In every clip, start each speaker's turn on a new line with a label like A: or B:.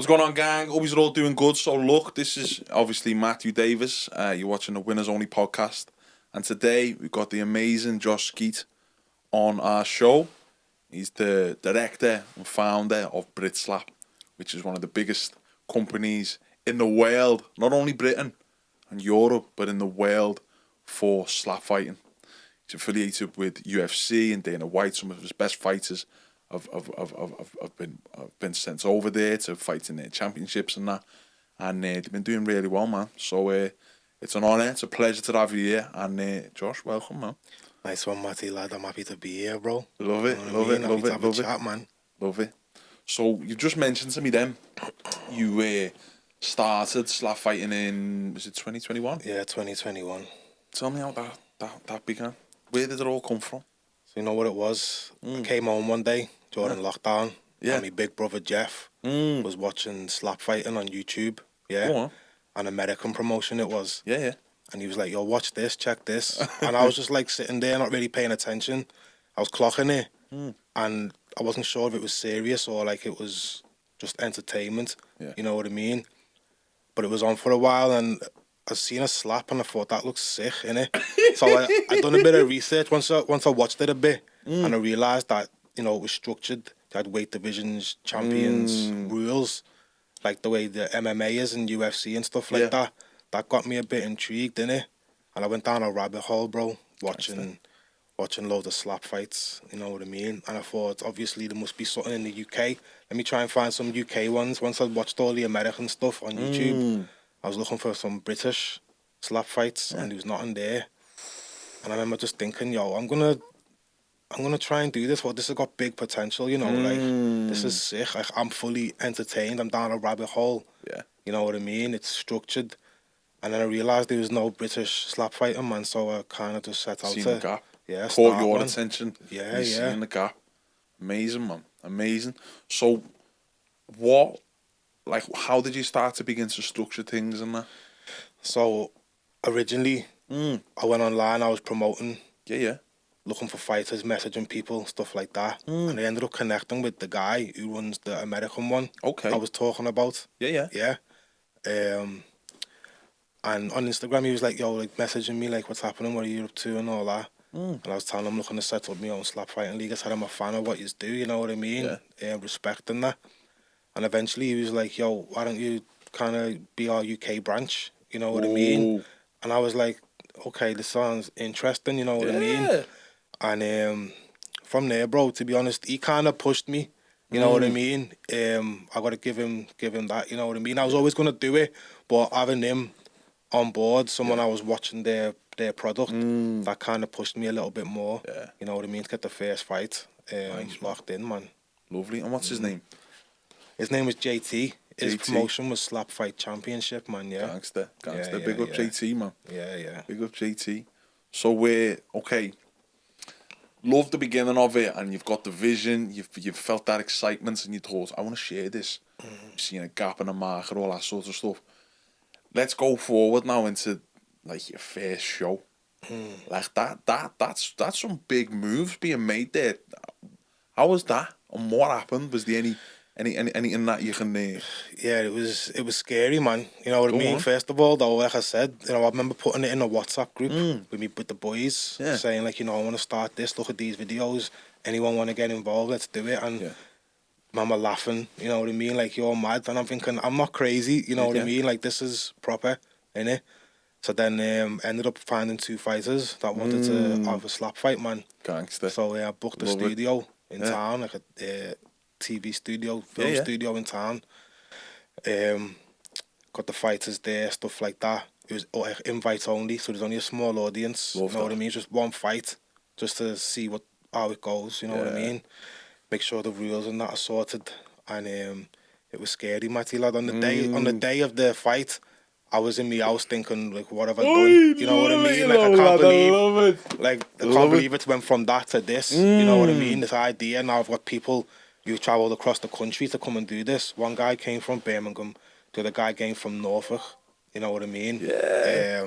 A: What's going on, gang? Hope you're all doing good. So, look, this is obviously Matthew Davis. You're watching the Winneronly podcast. And today, we've got the amazing Josh Skeete on our show. He's the director and founder of BritSlap, which is one of the biggest companies in the world, not only Britain and Europe, but in the world for slap fighting. He's affiliated with UFC and Dana White. Some of his best fighters have been sent over there to fight in their championships and that. And they've been doing really well, man. So it's an honour, it's a pleasure to have you here. And Josh, welcome, man.
B: Nice one, Matty, lad. I'm happy to be here, bro.
A: Love it,
B: You know
A: love
B: what I
A: it,
B: mean?
A: love
B: Happy to
A: it,
B: have
A: love
B: a
A: it.
B: chat, man.
A: Love it. So you just mentioned to me then, you started slap fighting in, was it 2021?
B: Yeah, 2021.
A: Tell me how that began. Where did it all come from?
B: So you know what it was? I came home one day during lockdown.
A: Yeah.
B: And my big brother Jeff was watching slap fighting on YouTube. Yeah.
A: Go on.
B: An American promotion it was.
A: Yeah, yeah.
B: And he was like, yo, watch this, check this. And I was just like sitting there, not really paying attention. I was clocking it. And I wasn't sure if it was serious or like it was just entertainment.
A: Yeah.
B: You know what I mean? But it was on for a while and I seen a slap and I thought that looks sick, innit? So I done a bit of research once I watched it a bit and I realised that, you know, it was structured. They had weight divisions, champions, rules, like the way the MMA is and UFC and stuff like that. That got me a bit intrigued, innit? And I went down a rabbit hole, bro, watching loads of slap fights, you know what I mean? And I thought, obviously, there must be something in the UK. Let me try and find some UK ones. Once I watched all the American stuff on YouTube, I was looking for some British slap fights, and there was nothing there. And I remember just thinking, yo, I'm gonna try and do this. Well, this has got big potential, you know, like, this is sick. Like, I'm fully entertained. I'm down a rabbit hole.
A: Yeah.
B: You know what I mean? It's structured. And then I realised there was no British slap fighting, man, so I kind of just set out
A: Seen
B: to...
A: the gap.
B: Yeah,
A: Caught
B: start
A: your
B: one.
A: attention.
B: Yeah,
A: You
B: yeah.
A: seen the gap. Amazing, man. Amazing. So, how did you start to begin to structure things and that?
B: So, originally, I went online, I was promoting,
A: Yeah.
B: looking for fighters, messaging people, stuff like that. And I ended up connecting with the guy who runs the American one.
A: Okay.
B: I was talking about.
A: Yeah.
B: Yeah. And on Instagram, he was like, yo, like, messaging me, like, what's happening, what are you up to, and all that. And I was telling him I'm looking to set up my own slap fighting league. I said I'm a fan of what you do, you know what I mean? Respecting that. And eventually he was like, yo, why don't you kind of be our UK branch, you know what I mean? And I was like, okay, this sounds interesting, you know what I mean? And from there, bro, to be honest, he kind of pushed me, you know what I mean? I got to give him that, you know what I mean? I was always going to do it, but having him on board, someone I was watching their product, that kind of pushed me a little bit more, you know what I mean, to get the first fight
A: Nice,
B: locked in, man.
A: Lovely. And what's his name?
B: His name was JT. His
A: JT.
B: promotion was Slap Fight Championship, man, yeah.
A: Gangster.
B: Yeah,
A: Big up
B: yeah.
A: JT, man.
B: Yeah.
A: Big up JT. So okay, love the beginning of it, and you've got the vision, you've felt that excitement, and you thought, I want to share this. You've seen a gap in the market, all that sort of stuff. Let's go forward now into like your first show. Like that's some big moves being made there. How was that? And what happened? Was there anything that you can
B: Yeah, it was scary, man. You know what I mean?
A: on.
B: First of all, though, like I said, you know, I remember putting it in a WhatsApp group with the boys, saying like, you know, I want to start this. Look at these videos. Anyone want to get involved? Let's do it. And mama laughing. You know what I mean? Like, you're mad. And I'm thinking, I'm not crazy. You know what I mean? Like, this is proper, innit? So then ended up finding two fighters that wanted to have a slap fight, man.
A: Gangster.
B: So I booked a studio in town, like a TV studio, film studio in town. Got the fighters there, stuff like that. It was like invite only, so there's only a small audience.
A: Love
B: you know what I
A: that.
B: mean? Just one fight, just to see how it goes. You know what I mean? Make sure the rules and that are sorted. And it was scary, Matty lad. On the day of the fight, I was in my house thinking, like, what have I done? You know what I mean? Like, I can't believe it went from that to this. You know what I mean? This idea. Now I've got people who travelled across the country to come and do this. One guy came from Birmingham, the other guy came from Norfolk. You know what I mean?
A: Yeah.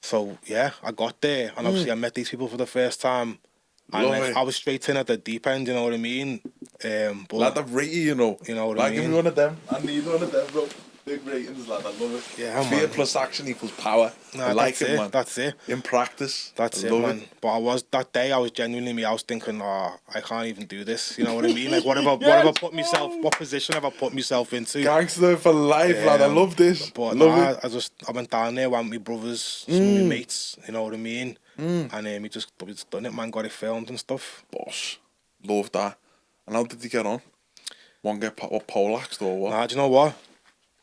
B: So, yeah, I got there. And obviously I met these people for the first time. And
A: Love
B: like,
A: it.
B: I was straight in at the deep end, you know what I mean? But
A: Lad, I've rated you know.
B: You know what I
A: Like, give
B: mean?
A: me one of them. I need one of them, bro. Big ratings, lad. I love it.
B: Yeah,
A: Fear
B: man.
A: plus action equals power.
B: Nah,
A: I like
B: that's
A: it,
B: it.
A: man.
B: That's it.
A: In practice.
B: That's
A: I
B: it,
A: love
B: man. But that day I was genuinely me. I was thinking, oh, I can't even do this. You know what I mean? Like, what have I put myself? What position have I put myself into?
A: Gangster for life, lad. I love this.
B: But
A: Love it.
B: I went down there with my brothers, some of my mates. You know what I mean? And we just done it, man. Got it filmed and stuff.
A: Boss. Love that. And how did he get on? One get poleaxed or what?
B: Nah, do you know what?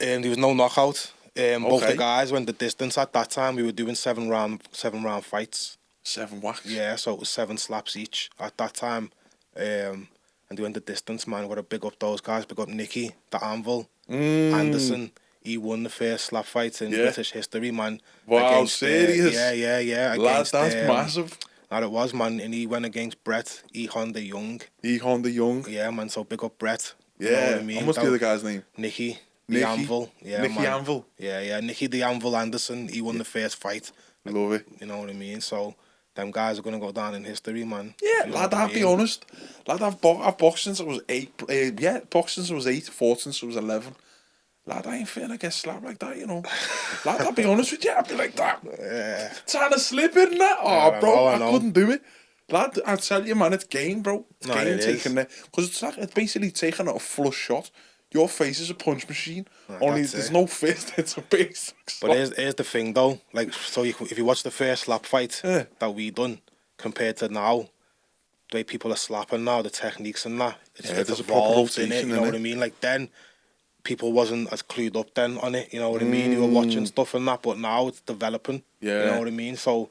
B: There was no knockout. Both
A: Okay.
B: the guys went the distance at that time. We were doing seven round fights.
A: 7 whacks.
B: Yeah, so it was 7 slaps each at that time. And they went the distance, man. Got to big up those guys. Big up Nicky, the Anvil, Anderson. He won the first slap fight in British history, man.
A: Wow, serious?
B: Yeah.
A: Lad, that's massive.
B: That it was, man. And he went against Brett, Honda Young.
A: Honda Young.
B: Yeah, man. So big up Brett.
A: Yeah.
B: You know what I mean?
A: And what's the other guy's name?
B: Nicky. The Anvil. Yeah,
A: Nicky
B: man.
A: Anvil.
B: Yeah. Nicky the Anvil Anderson. He won the first fight.
A: Love it.
B: You know what I mean? So them guys are gonna go down in history, man.
A: Yeah,
B: You know
A: lad,
B: what I
A: I'll be
B: mean?
A: honest. Lad, I've boxed since I was 8. Boxed since I was 8, fought since I was 11. Lad, I ain't feeling I get slapped like that, you know. Lad, I'll be honest with you, I'll be like that.
B: Yeah.
A: Trying to slip in that. Oh,
B: I
A: bro,
B: know, I
A: I
B: know.
A: couldn't do it. Lad, I tell you, man, it's game, bro. It's
B: No,
A: game
B: it
A: taking
B: is.
A: it. Because it's basically taking a flush shot. Your face is a punch machine. Only
B: that's
A: there's
B: it.
A: no fist, it's a basic
B: But here's the thing, though. Like, so if you watch the first slap fight that we done compared to now, the way people are slapping now, the techniques and that, it's
A: there's a proper
B: evolved in it.
A: rotation,
B: You know
A: innit?
B: what I mean? Like then, people wasn't as clued up then on it. You know what I mean? You were watching stuff and that, but now it's developing.
A: Yeah.
B: You know what I mean? So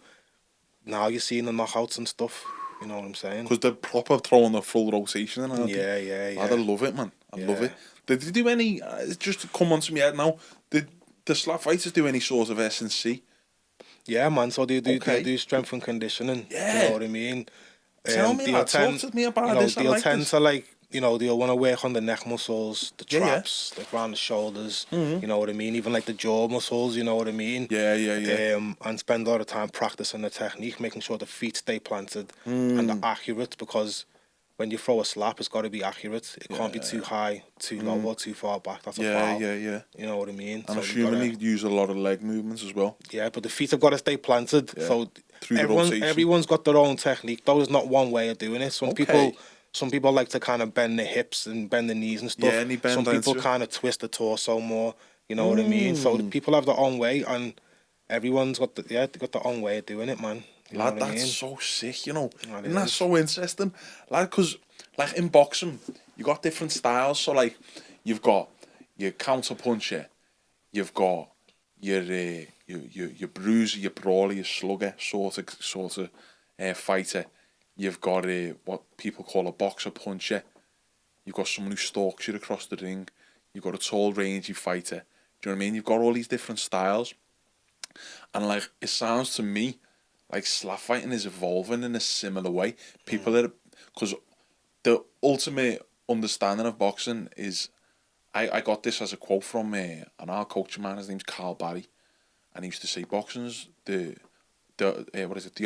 B: now you're seeing the knockouts and stuff. You know what I'm saying?
A: Because they're proper throwing the full rotation in, aren't they?
B: Yeah.
A: Lad, I love it, man. I love
B: Yeah.
A: it. Did they do any, just to come onto my head now, did the slap fighters do any sort of S&C?
B: Yeah, man. So they
A: Okay.
B: do strength and conditioning.
A: Yeah.
B: You know what I mean?
A: Tell me, lad, talk to me about this. I
B: They'll
A: like
B: tend
A: this.
B: to like, they'll want to work on the neck muscles, the
A: Yeah, yeah.
B: traps, like around the shoulders. You know what I mean? Even like the jaw muscles. You know what I mean?
A: Yeah.
B: And spend a lot of time practicing the technique, making sure the feet stay planted and they're accurate, because when you throw a slap, it's got to be accurate. It can't be too high, too low, or too far back. That's a foul.
A: Yeah.
B: You know what I mean?
A: I'm
B: So you
A: assuming
B: gotta-
A: they use a lot of leg movements as well.
B: Yeah, but the feet have got to stay planted.
A: Yeah.
B: So
A: Through the rotation.
B: everyone's got their own technique. Though there's not one way of doing it. Some people like to kind of bend the hips and bend the knees and stuff.
A: Yeah, and he bend
B: Some
A: down
B: people
A: too.
B: kind of twist the torso more. You know what I mean? So the people have their own way, and everyone's got they got their own way of doing it, man. You know
A: Lad,
B: what I
A: that's
B: mean?
A: so sick, you know.
B: That
A: Isn't that
B: is.
A: so interesting? Like, because, like, in boxing, you got different styles. So, like, you've got your counter puncher, you've got your bruiser, your brawler, your slugger sort of fighter. You've got what people call a boxer puncher. You've got someone who stalks you across the ring. You've got a tall, rangy fighter. Do you know what I mean? You've got all these different styles. And, like, it sounds to me like slap fighting is evolving in a similar way. People are... Because the ultimate understanding of boxing is... I got this as a quote from an art coach of mine. His name's Carl Barry. And he used to say, boxing's the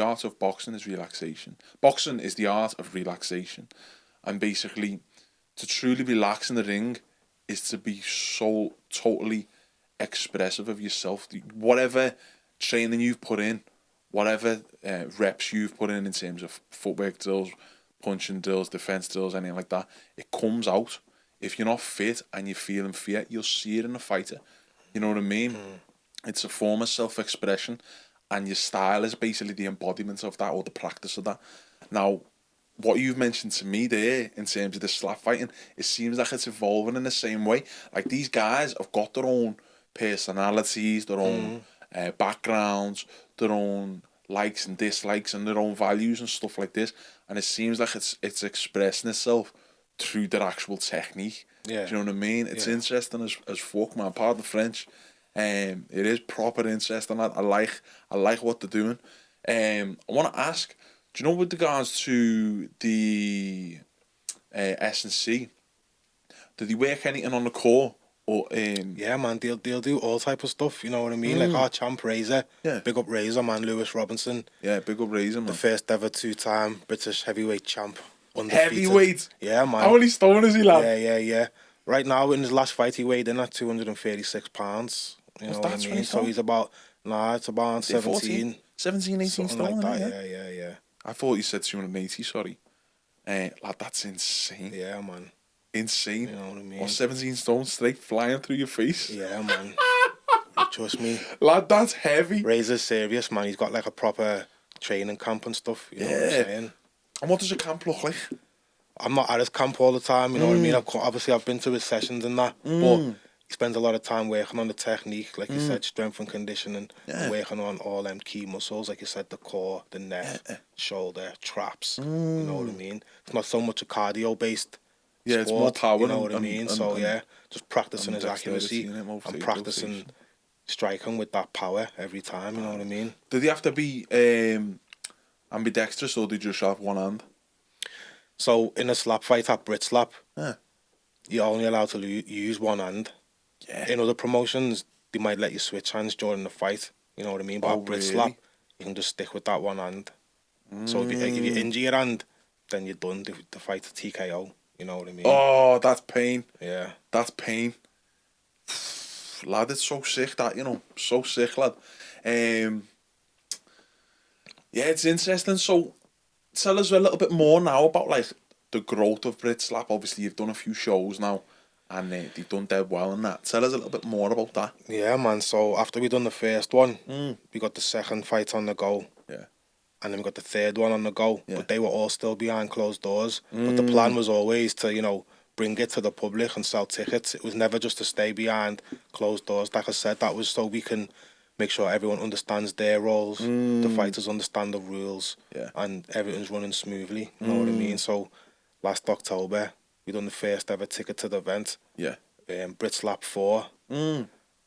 A: art of boxing is relaxation. Boxing is the art of relaxation. And basically, to truly relax in the ring is to be so totally expressive of yourself. Whatever training you've put in, whatever reps you've put in terms of footwork drills, punching drills, defense drills, anything like that, it comes out. If you're not fit and you're feeling fear, you'll see it in a fighter. You know what I mean? It's a form of self-expression, and your style is basically the embodiment of that, or the practice of that. Now, what you've mentioned to me there in terms of the slap fighting, it seems like it's evolving in the same way. Like, these guys have got their own personalities, their own backgrounds, their own likes and dislikes, and their own values and stuff like this. And it seems like it's expressing itself through their actual technique.
B: Yeah.
A: Do you know what I mean? It's interesting as fuck, man. Pardon the French. It is proper interesting. I like what they're doing. I want to ask, do you know with regards to the S&C, did he work anything on the core, Or
B: Yeah, man, they'll do all type of stuff. You know what I mean? Like our champ Razor,
A: Yeah.
B: big up Razor, man. Lewis Robinson,
A: yeah, big up Razor, man.
B: the first ever 2-time British heavyweight champ, undefeated.
A: Heavyweight.
B: Yeah, man.
A: How many stone is he, lad?
B: Yeah. Right now, in his last fight, he weighed in at 236 pounds. You know what I
A: that,
B: mean?
A: 20
B: So
A: stone?
B: he's about, it's about 17.
A: 17, 18
B: Something
A: stone,
B: like that.
A: innit?
B: Yeah.
A: I thought you said 280, sorry. Lad, that's insane.
B: Yeah, man.
A: Insane.
B: You know what I mean?
A: Or 17 stone straight flying through your face.
B: Yeah, man. Trust me.
A: Lad, that's heavy.
B: Razor's serious, man. He's got like a proper training camp and stuff. You know what I'm saying?
A: And what does a camp look like?
B: I'm not at his camp all the time, you know what I mean? Obviously, I've been to his sessions and that, but he spends a lot of time working on the technique, like you said, strength and conditioning, and working on all them key muscles, like you said, the core, the neck, shoulder, traps, you know what I mean? It's not so much a cardio-based
A: Yeah,
B: sport,
A: it's more power.
B: you know what I mean? So, just practicing his
A: dexterity,
B: accuracy
A: innit,
B: and practicing striking with that power every time, you know what I mean?
A: Did he have to be ambidextrous, or did you just have one hand?
B: So in a slap fight at Brit Slap,
A: Yeah.
B: you're only allowed to use one hand.
A: Yeah.
B: In other promotions, they might let you switch hands during the fight. You know what I mean? But at Brit Slap, you can just stick with that one hand. So if you injure your hand, then you're done. The fight's a TKO. You know what I mean?
A: Oh, that's pain.
B: Yeah.
A: That's pain. Lad, it's so sick that, you know, so sick, lad. Yeah, it's interesting. So, tell us a little bit more now about, like, the growth of Brit Slap. Obviously, you've done a few shows now, and they've done dead well in that. Tell us a little bit more about that.
B: Yeah, man. So, after we done the first one, we got the second fight on the go.
A: Yeah.
B: And then we got the third one on the go.
A: Yeah.
B: But they were all still behind closed doors. But the plan was always to, you know, bring it to the public and sell tickets. It was never just to stay behind closed doors. Like I said, that was so we can make sure everyone understands their roles, the fighters understand the rules, and everything's running smoothly. You know what I mean? So last October, we done the first ever ticket to the event.
A: Yeah.
B: Brit Slap 4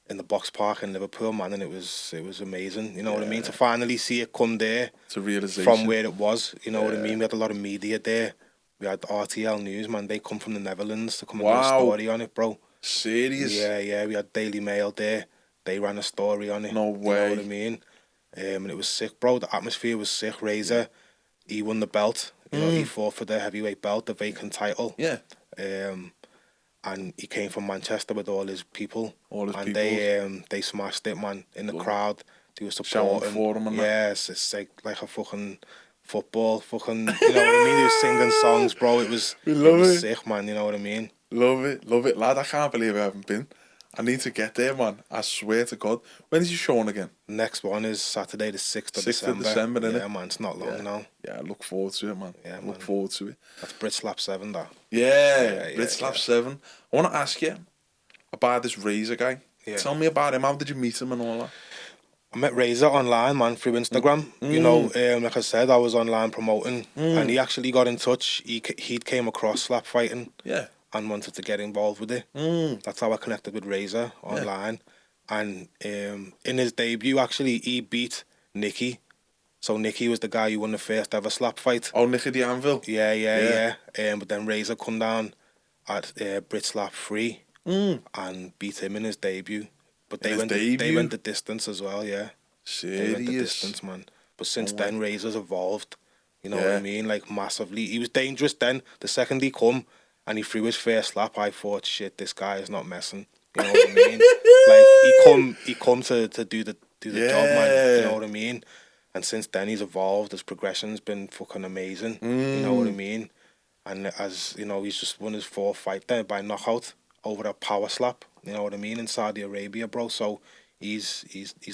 B: in the Box Park in Liverpool, man, and it was amazing. You know what I mean? To finally see it come there,
A: it's a realization
B: from where it was. You know what I mean? We had a lot of media there. We had RTL News, man. They come from the Netherlands to come and do a story on it, bro.
A: Serious?
B: Yeah. We had Daily Mail there. They ran a story on it.
A: No way.
B: You know what I mean? And it was sick, bro. The atmosphere was sick. Razor, he won the belt. You know, he fought for the heavyweight belt, the vacant title.
A: Yeah.
B: And he came from Manchester with all his people.
A: And
B: they smashed it, man. In the crowd, they were supporting.
A: For him and
B: yes, it's like a fucking football, fucking. You know what I mean? He was singing songs, bro. It was sick, man. You know what I mean?
A: Love it, lad. I can't believe I haven't been. I need to get there, man. I swear to God. When is you showing again?
B: Next one is Saturday, the 6th of
A: 6th
B: December.
A: of December, innit?
B: Yeah, man. It's not long now.
A: Yeah, I look forward to it, man.
B: Yeah,
A: look forward to it.
B: That's Brit Slap 7, that.
A: Yeah, Brit Slap 7. I want to ask you about this Razor guy. Yeah. Tell me about him. How did you meet him and all that?
B: I met Razor online, man, through Instagram. You know, like I said, I was online promoting, and he actually got in touch. He came across slap fighting.
A: Yeah.
B: And wanted to get involved with it. That's how I connected with Razor online. And in his debut, actually, he beat Nicky. So Nicky was the guy who won the first ever slap fight.
A: Oh, Nicky the Anvil?
B: Yeah. But then Razor come down at Brit Slap 3 and beat him in his debut. But they went the distance as well, yeah.
A: Serious?
B: They went the distance, man. But since then, Razor's evolved. You know what I mean? Like, massively. He was dangerous then. The second he come and he threw his first slap, I thought, shit, this guy is not messing. You know what I mean? Like, he come to do the job, man. You know what I mean? And since then, he's evolved. His progression's been fucking amazing. You know what I mean? And as, you know, he's just won his 4th fight there by knockout over a power slap. You know what I mean? In Saudi Arabia, bro. So he's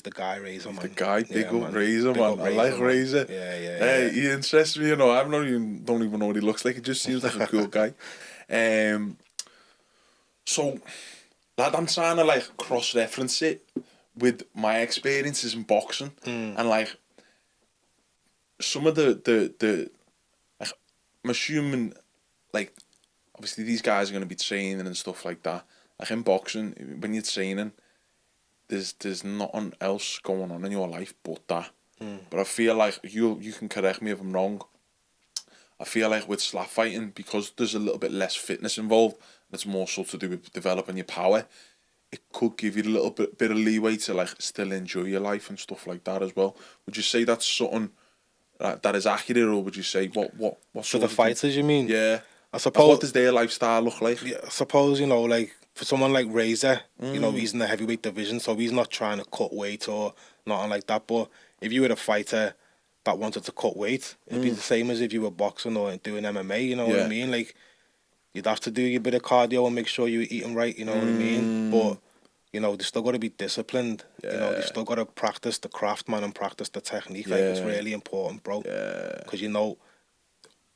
B: the guy, Razor, man.
A: The guy, big up
B: man.
A: Razor,
B: Big
A: man.
B: up
A: I like Razor.
B: Yeah.
A: Hey, he interests me, you know. I don't even know what he looks like. He just seems like a cool guy. So, lad, I'm trying to, like, cross-reference it with my experiences in boxing. And, like, some of the like, I'm assuming, like, obviously these guys are going to be training and stuff like that. Like, in boxing, when you're training, there's nothing else going on in your life but that. But I feel like, you can correct me if I'm wrong, I feel like with slap fighting, because there's a little bit less fitness involved, it's more so to do with developing your power, it could give you a little bit of leeway to like still enjoy your life and stuff like that as well. Would you say that's something that is accurate, or would you say what
B: For
A: sort
B: the
A: of thing?
B: fighters, you mean?
A: Yeah.
B: I
A: Like, what
B: suppose.
A: does their lifestyle look like?
B: Yeah, I suppose, you know, like for someone like Razor, you know,
A: Mm.
B: he's in the heavyweight division, so he's not trying to cut weight or nothing like that. But if you were a fighter that wanted to cut weight, it'd be the same as if you were boxing or doing MMA. You know what I
A: Yeah.
B: mean? Like you'd have to do your bit of cardio and make sure you're eating right. You know what I mean? But you know, they still got to be disciplined. You know, they
A: Yeah.
B: still got to practice the craft, man, and practice the technique. Like it's
A: Yeah.
B: really important, bro.
A: Yeah.
B: Because you know,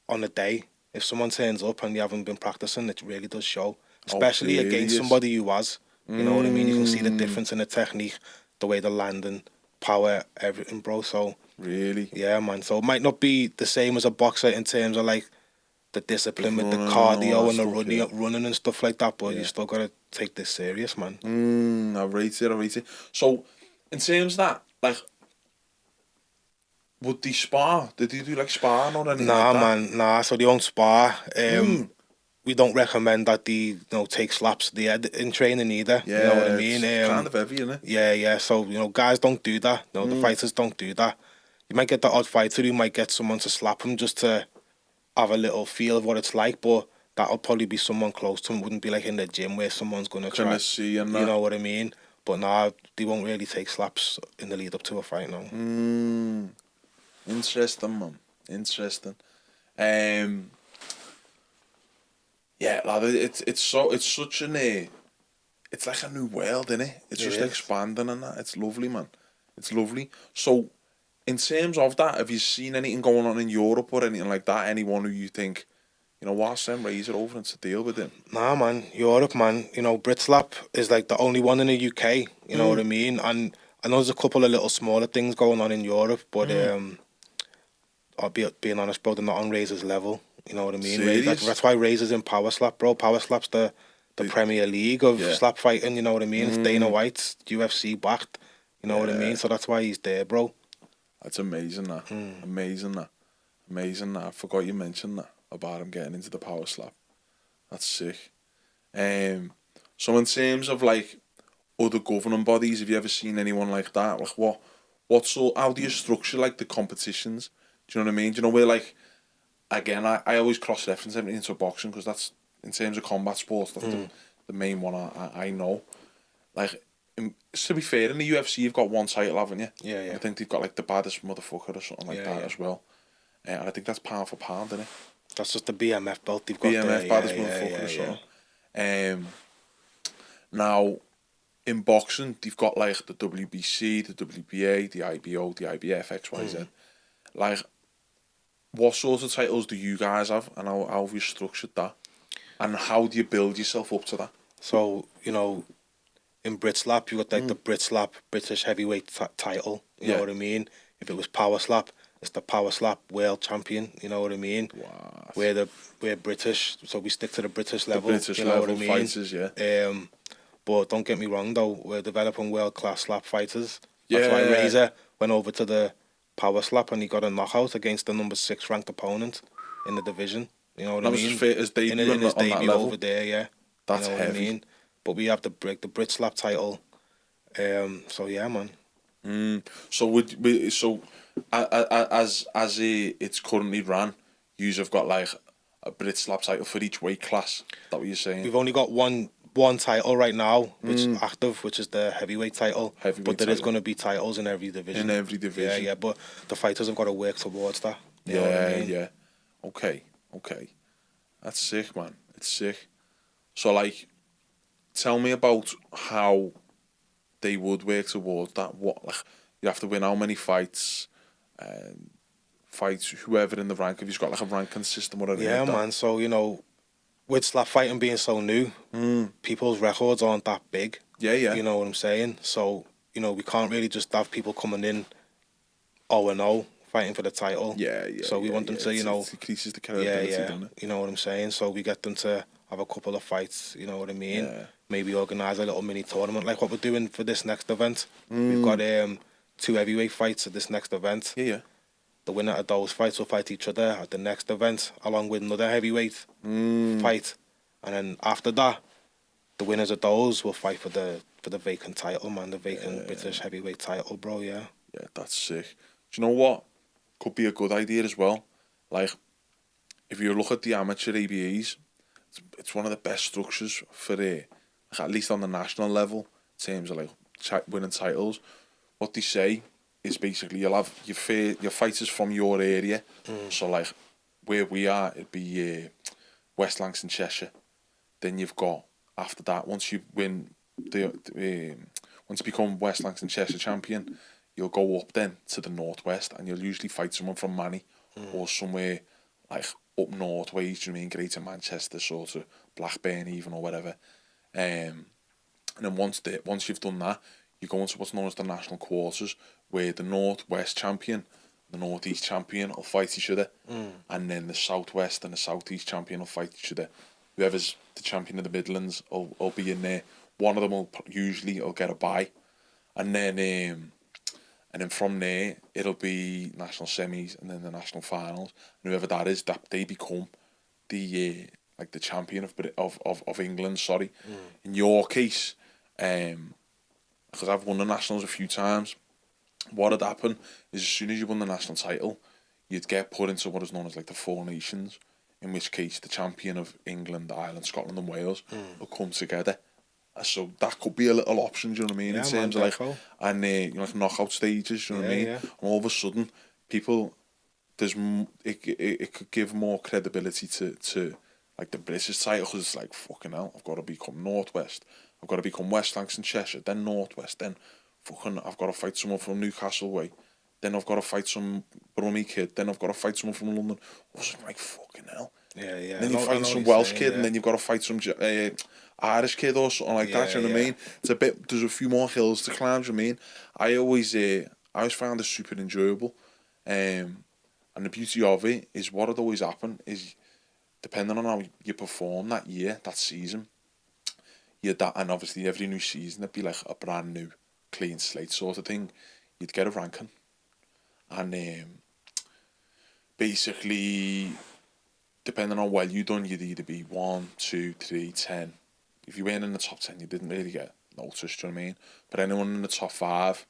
B: on a day, if someone turns up and you haven't been practicing, it really does show. Especially against
A: serious?
B: somebody who was. You know what I mean? You can see the difference in the technique, the way the landing, power, everything, bro. So
A: Really?
B: yeah, man. So it might not be the same as a boxer in terms of like the discipline with the
A: running and all
B: cardio
A: that
B: and the
A: stuff,
B: running and stuff like that. But you
A: Yeah.
B: still gotta take this serious, man.
A: I rate it. So, in terms of that, like, would they spar? Did they do like sparring or anything
B: Nah,
A: like that?
B: man. Nah. So they don't spar. We don't recommend that they take slaps in training either.
A: Yeah,
B: You know what I mean?
A: it's kind of heavy, isn't it?
B: Yeah. So guys don't do that. The fighters don't do that. You might get the odd fighter who might get someone to slap him just to have a little feel of what it's like, but that'll probably be someone close to him. Wouldn't be like in the gym where someone's gonna
A: Can
B: try.
A: I see and
B: You
A: that?
B: know what I mean? But nah, they won't really take slaps in the lead up to a fight. No.
A: Interesting, man. Interesting. Yeah, lad, it's such it's like a new world, isn't it? It's
B: It
A: just
B: is.
A: expanding and that. It's lovely, man. It's lovely. So, in terms of that, have you seen anything going on in Europe or anything like that? Anyone who you think, you know what, send Razor over and to deal with him?
B: Nah, man, Europe, man. Britslap is like the only one in the UK. You know what I mean? And I know there's a couple of little smaller things going on in Europe, but I'll being honest, bro, they're not on Razor's level. You know what I mean?
A: Serious?
B: That's why Razor's in Power Slap, bro. Power Slap's the Premier League of slap fighting. You know what I mean? It's Dana White's UFC backed. You know what I mean? So that's why he's there, bro.
A: That's amazing, that. Amazing, that. Amazing, that. I forgot you mentioned that about him getting into the power slap. That's sick. So in terms of like other governing bodies, have you ever seen anyone like that? Like how do you structure like the competitions? Do you know what I mean? Do you know where like, again, I always cross-reference everything into boxing because that's, in terms of combat sports, that's the main one I know. Like, to be fair, in the UFC you've got one title, haven't you?
B: Yeah.
A: I think they've got like the baddest motherfucker or something like that
B: Yeah.
A: as well. And I think that's pound for pound, isn't it?
B: That's just the BMF belt they've got
A: BMF
B: there.
A: baddest
B: Yeah,
A: motherfucker or
B: yeah.
A: something. Now, in boxing, they've got like the WBC, the WBA, the IBO, the IBF, XYZ. Like, what sort of titles do you guys have, and how have you structured that? And how do you build yourself up to that?
B: So, in Britslap, you got like the Britslap British heavyweight title. You know what I mean? If it was Power Slap, it's the Power Slap world champion. You know what I mean?
A: Wow.
B: We're British, so we stick to the British level.
A: British
B: you know
A: level
B: what I mean?
A: fighters, yeah.
B: But don't get me wrong though, we're developing world class slap fighters.
A: Yeah.
B: That's why Razor went over to the Power Slap and he got a knockout against the number 6 ranked opponent in the division. You know what I
A: That
B: mean?
A: was his debut
B: in his
A: on that
B: debut
A: level.
B: over there, yeah.
A: That's
B: you know what
A: heavy.
B: I mean? But we have the Brit Slap title. So yeah, man.
A: So as it's currently ran, yous have got like a Brit Slap title for each weight class. Is that what you're saying?
B: We've only got one title right now, which is active, which is the heavyweight title. But there is going to be titles in every division.
A: In every division.
B: Yeah. But the fighters have got to work towards that. You know what I mean?
A: Yeah. Okay. That's sick, man. It's sick. So, like, tell me about how they would work towards that. What, like, you have to win how many fights? Fights whoever in the rank. Have you got like a ranking system or anything?
B: Yeah,
A: like that?
B: man. So with slap fighting being so new, people's records aren't that big.
A: Yeah.
B: You know what I'm saying? So we can't really just have people coming in 0-0 fighting for the title.
A: Yeah.
B: So we want them to,
A: it increases the credibility, doesn't it?
B: You know what I'm saying? So we get them to have a couple of fights, you know what I mean?
A: Yeah.
B: Maybe organise a little mini tournament like what we're doing for this next event. We've got 2 heavyweight fights at this next event.
A: Yeah.
B: The winner of those fights will fight each other at the next event, along with another heavyweight fight. And then after that, the winners of those will fight for the vacant title, man. The vacant British heavyweight title, bro. Yeah.
A: Yeah, that's sick. Do you know what? Could be a good idea as well. Like, if you look at the amateur ABAs, it's one of the best structures for like, at least on the national level, in terms of like winning titles. What they say is basically you'll have your fighters from your area. So like where we are, it'd be West Lancashire, Cheshire. Then you've got after that, once you win once you become West Lancashire Cheshire champion, you'll go up then to the northwest, and you'll usually fight someone from Manny or somewhere like up north ways. Do you know what I mean? Greater Manchester, sort of Blackburn, even, or whatever. And then once you've done that, you go into what's known as the national quarters, where the northwest champion, the northeast champion will fight each other, and then the southwest and the southeast champion will fight each other. Whoever's the champion of the Midlands will be in there. One of them will usually get a bye, and then from there it'll be national semis and then the national finals. And whoever that is, that they become the like the champion of England. Sorry, in your case, because I've won the nationals a few times. What had happened is as soon as you won the national title, you'd get put into what is known as like the Four Nations, in which case the champion of England, Ireland, Scotland and Wales will come together. So that could be a little option, do you know what I mean?
B: Yeah,
A: in terms of like, and you know, like knockout stages, do you know what I mean?
B: Yeah.
A: And all of a sudden, people, it could give more credibility to like the British title, because it's like, fucking hell, I've got to become Northwest, I've got to become West Lancashire and Cheshire, then Northwest, then fucking I've got to fight someone from Newcastle way, then I've got to fight some Brummie kid, then I've got to fight someone from London. I was like, fucking hell.
B: Yeah.
A: And then you fight some Welsh kid, and then you've got to fight some Irish kid or something like that. Do you know what I mean? It's a bit. There's a few more hills to climb. Do you know what I mean? I always found it super enjoyable, and the beauty of it is what had always happened is, depending on how you perform that year, that season, and obviously every new season it'd be like a brand new, clean slate sort of thing. You'd get a ranking, and basically, depending on well you done, you'd either be 1, 2, 3, 10. If you weren't in the top 10, you didn't really get noticed, do you know what I mean? But anyone in the top 5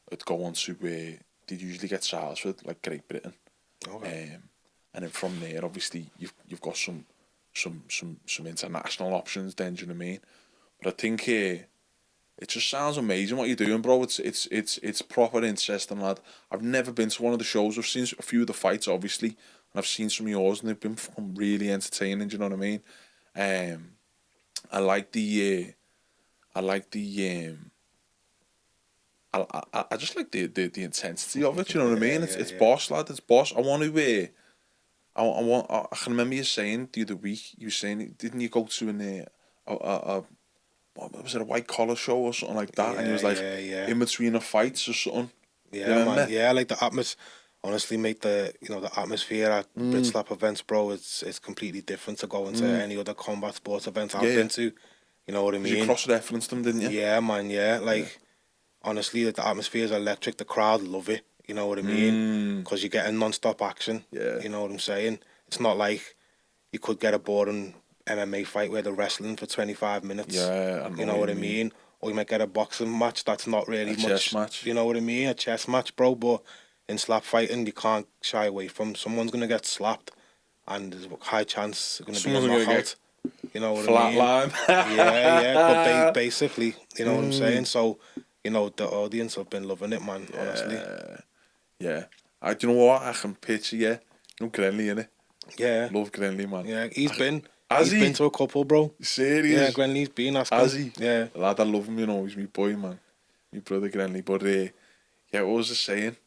A: would go on to where they'd usually get trials with, like Great Britain.
B: Okay.
A: And then from there, obviously, you've got some international options then, do you know what I mean? But I think it just sounds amazing what you're doing, bro. It's proper interesting, lad. I've never been to one of the shows. I've seen a few of the fights, obviously, and I've seen some of yours, and they've been really entertaining. Do you know what I mean? I just like the intensity of it. You know what I mean? It's boss, lad. It's boss. I want to. I can remember you saying the other week. You were saying, didn't you go to what was it, a white collar show or something like that? And it was like in between the fights or something.
B: Yeah, man. Yeah, like the atmosphere. Honestly, mate, the atmosphere at Britslap events, bro, it's completely different to going to any other combat sports events I've been to. You know what I mean?
A: You cross-referenced them, didn't you?
B: Yeah, man. Yeah, like honestly, the atmosphere is electric. The crowd love it. You know what I mean? Because you're getting non-stop action.
A: Yeah.
B: You know what I'm saying? It's not like you could get a boring MMA fight where they're wrestling for 25 minutes.
A: Yeah,
B: you know what I mean? Or you might get a boxing match that's not really much.
A: Chess match.
B: You know what I mean? A chess match, bro. But in slap fighting, you can't shy away from. Someone's gonna get slapped, and there's a high chance it's gonna be a knockout. You know what I mean?
A: Flatline.
B: yeah. But basically, you know what I'm saying? So, you know, the audience have been loving it, man. Honestly.
A: Yeah. Do you know what? I can picture you. You know Grenly, innit?
B: Yeah.
A: Love Grenly, man.
B: Yeah, he's been to a couple, bro.
A: Serious?
B: Yeah, Grenly's been asking.
A: Has he?
B: Yeah.
A: Lad, I love him, you know. He's my boy, man. My brother Grenly. But, what was I saying?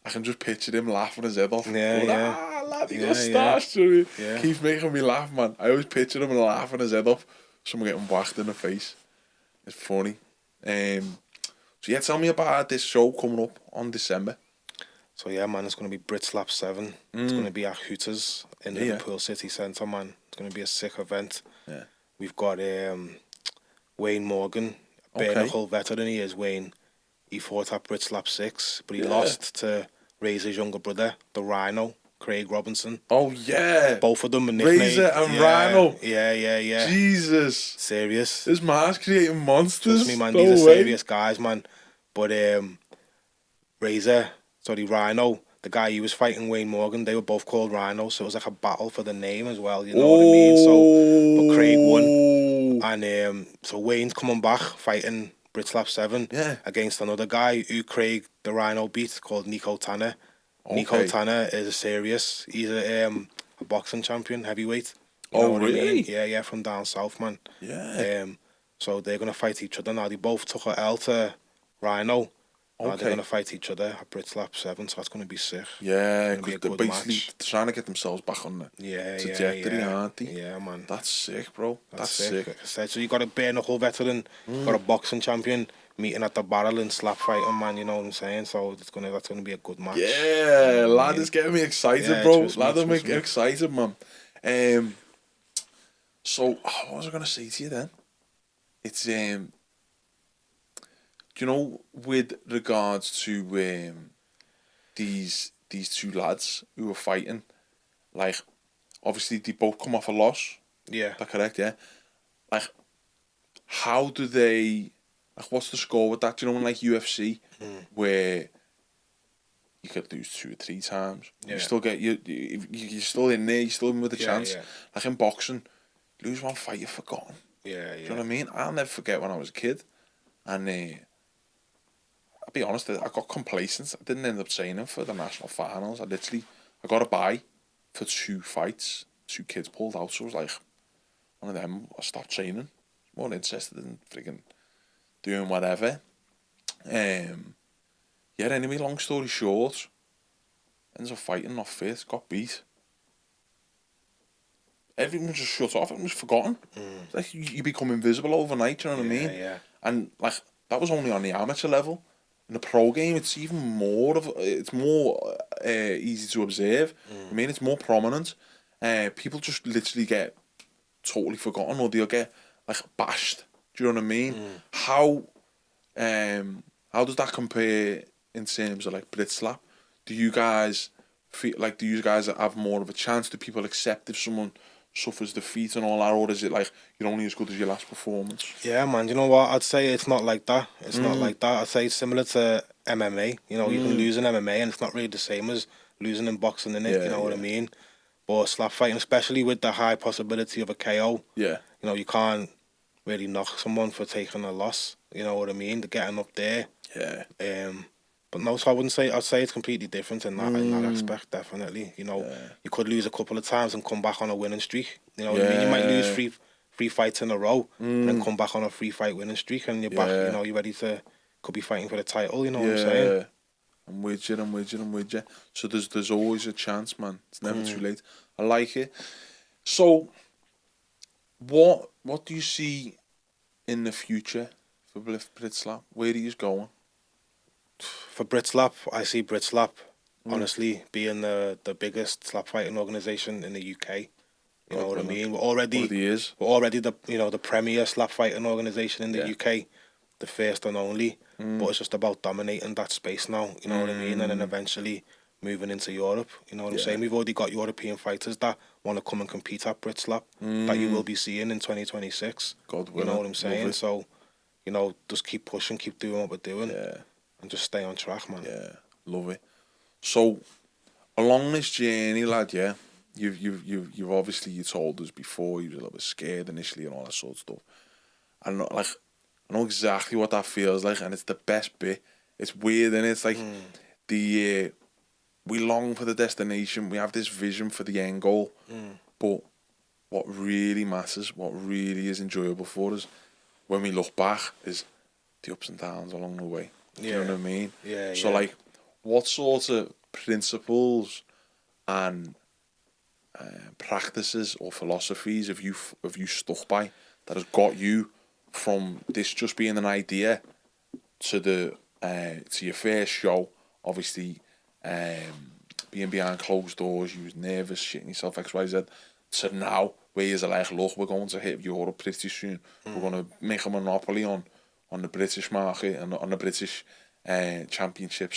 A: I can just picture him laughing his head off. Lad, he got starched. Yeah. Keeps making me laugh, man. I always picture him laughing his head off. Someone getting whacked in the face. It's funny. So, tell me about this show coming up on December.
B: So, yeah, man, it's going to be Britslap 7. It's going to be at Hooters in Liverpool City Centre, man. It's going to be a sick event.
A: Yeah.
B: We've got Wayne Morgan, bare knuckle veteran. He is, Wayne. He fought at Britslap 6, but he lost to Razor's younger brother, the Rhino, Craig Robinson.
A: Oh, yeah.
B: Both of them are nicknamed
A: Razor and Rhino.
B: Yeah.
A: Jesus.
B: Serious.
A: This man's creating monsters.
B: Trust me, man.
A: No
B: These are
A: way.
B: serious guys, man. But Rhino, the guy he was fighting, Wayne Morgan, they were both called Rhino, so it was like a battle for the name as well. You know what I mean? So, but Craig won, and so Wayne's coming back fighting Britslap 7 against another guy who Craig the Rhino beat called Nico Tanner. Okay. Nico Tanner is a serious. He's a boxing champion, heavyweight. You know what
A: really?
B: I mean? Yeah, from down south, man.
A: Yeah.
B: So they're gonna fight each other now. They both took a L to Rhino. They're gonna fight each other at Britslap 7, so that's gonna be sick.
A: Yeah, because they're basically trying to get themselves back on the trajectory, aren't they?
B: Yeah, man.
A: That's sick, bro. That's sick.
B: Like I said, so you got a bare knuckle veteran, got a boxing champion meeting at the barrel and slap fighting, man. You know what I'm saying? So that's gonna be a good match.
A: Yeah, lad is getting me excited, bro. Lad is making me excited, man. So what was I gonna say to you then? It's do you know, with regards to these two lads who were fighting, like obviously they both come off a loss.
B: Yeah.
A: Is that correct? Yeah. Like, how do they? Like, what's the score with that? Do you know, in like UFC, where you could lose 2 or 3 times, you still get you're still in there, you're still in with a chance. Yeah. Like in boxing, you lose one fight, you're forgotten.
B: Yeah.
A: Do you know what I mean? I'll never forget when I was a kid, and I'll be honest, I got complacent. I didn't end up training for the national finals. I got a bye for 2 fights. 2 kids pulled out, so I was like, one of them, I stopped training. More interested in freaking doing whatever. Anyway, long story short, ends up fighting, not fit, got beat. Everyone just shut off, everyone was forgotten. It's like you become invisible overnight, you know what I mean?
B: Yeah.
A: And like, that was only on the amateur level. In the pro game, it's even more it's more easy to observe. I mean, it's more prominent. People just literally get totally forgotten, or they'll get like bashed. Do you know what I mean? How does that compare in terms of like Britslap? Do you guys feel like, do you guys have more of a chance? Do people accept if someone suffers defeat and all that, or is it like you're only as good as your last performance?
B: Yeah, man. You know what? I'd say it's not like that. It's not like that. I'd say it's similar to MMA. You know, you can lose in MMA, and it's not really the same as losing in boxing, innit? You know what I mean? But slap fighting, especially with the high possibility of a KO, you know, you can't really knock someone for taking a loss. You know what I mean? They're getting up there.
A: Yeah.
B: But no, so I'd say it's completely different in that aspect, definitely. You know, you could lose a couple of times and come back on a winning streak. You know what I mean? You might lose three fights in a row and then come back on a 3-fight winning streak, and you're back, you know, you're ready to, could be fighting for the title, you know what I'm saying?
A: I'm with you. So there's always a chance, man. It's never too late. I like it. So, what do you see in the future for Britslap? Where are you going?
B: For Britslap, I see Britslap, honestly, being the biggest slap fighting organisation in the UK. You know what I mean? We're already the premier slap fighting organisation in the UK, the first and only. But it's just about dominating that space now. You know what I mean? And then eventually moving into Europe. You know what I'm saying? We've already got European fighters that want to come and compete at Britslap that you will be seeing in 2026.
A: God willing.
B: You know what I'm saying? So, you know, just keep pushing, keep doing what we're doing, and just stay on track, man.
A: Yeah, love it. So, along this journey, lad, you've obviously, you told us before you were a little bit scared initially and all that sort of stuff. And I know exactly what that feels like, and it's the best bit. It's weird, and it's like we long for the destination. We have this vision for the end goal, but what really matters, what really is enjoyable for us, when we look back, is the ups and downs along the way. You know what I mean?
B: Yeah.
A: So like, what sort of principles and practices or philosophies have you stuck by that has got you from this just being an idea to to your first show, obviously being behind closed doors, you was nervous, shitting yourself, XYZ, to now where you're like, look, we're going to hit Europe pretty soon. We're going to make a monopoly on the British market and on the British championship,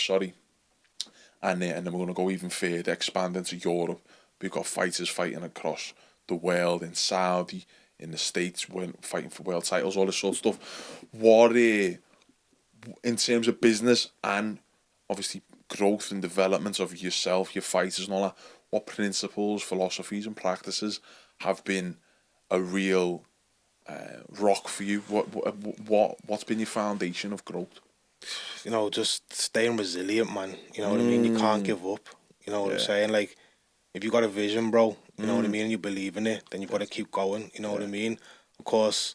A: and then we're going to go even further, expand into Europe. We've got fighters fighting across the world, in Saudi, in the States, fighting for world titles, all this sort of stuff. What, in terms of business and obviously growth and development of yourself, your fighters and all that, what principles, philosophies and practices have been a real rock for you? What's been your foundation of growth?
B: You know, just staying resilient, man. You know what I mean? You can't give up. You know what I'm saying? Like, if you got a vision, bro, you know what I mean, and you believe in it, then you've got to keep going. You know what I mean? Of course,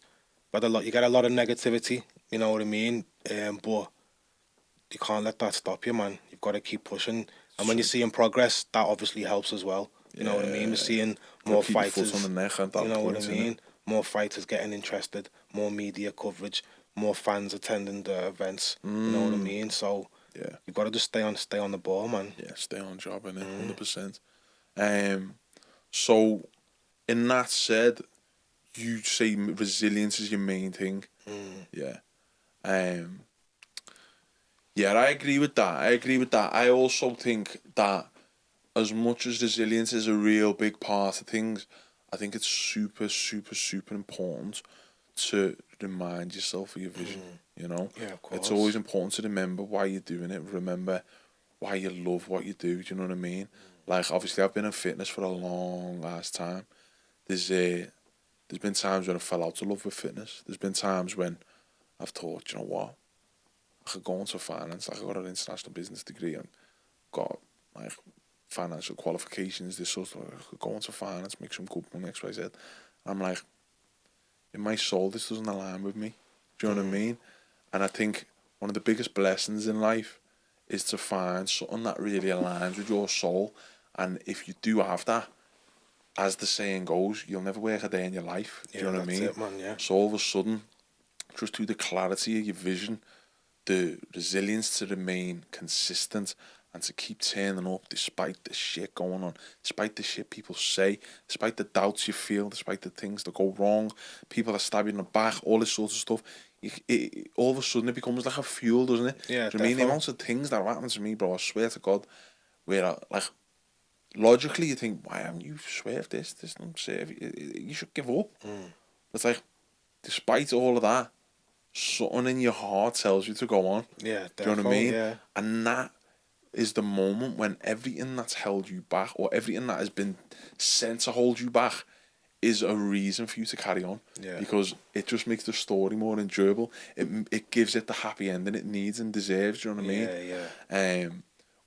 B: but you got a lot of negativity. You know what I mean? But you can't let that stop you, man. You've got to keep pushing. And when you're seeing progress, that obviously helps as well. You know what I mean? We're seeing more fighters.
A: On the neck at that
B: you know
A: point,
B: what I mean? More fighters getting interested, more media coverage, more fans attending the events. You know what I mean? So you've got to just stay on the ball, man.
A: Yeah, stay on job, innit? 100%. So, in that said, you say resilience is your main thing. Yeah. Yeah, I agree with that. I also think that as much as resilience is a real big part of things, I think it's super, super, super important to remind yourself of your vision. You know,
B: Yeah, of course.
A: It's always important to remember why you're doing it. Remember why you love what you do. Do you know what I mean? Like, obviously, I've been in fitness for a long ass time. There's been times when I fell out of love with fitness. There's been times when I've thought, you know what, I could go into finance. Like, I got an international business degree and got like financial qualifications. This sort of, I could go into finance, make some good money, X, Y, Z. I'm like, in my soul, this doesn't align with me. Do you know what I mean? And I think one of the biggest blessings in life is to find something that really aligns with your soul. And if you do have that, as the saying goes, you'll never work a day in your life. Do you know what I mean?
B: It, man, yeah.
A: So all of a sudden, just through the clarity of your vision, the resilience to remain consistent and to keep turning up despite the shit going on, despite the shit people say, despite the doubts you feel, despite the things that go wrong, people that stab you in the back, all this sort of stuff. All of a sudden it becomes like a fuel, doesn't it?
B: Yeah,
A: Do you mean the amounts of things that have happened to me, bro? I swear to God, where like logically you think, why haven't you swerved this? This doesn't serve you. You should give up. It's like, despite all of that, something in your heart tells you to go on.
B: Yeah,
A: do you know what I mean?
B: Yeah.
A: And that is the moment when everything that's held you back, or everything that has been sent to hold you back, is a reason for you to carry on.
B: Yeah.
A: Because it just makes the story more enjoyable. It gives it the happy ending it needs and deserves. Do you know what I mean?
B: Yeah.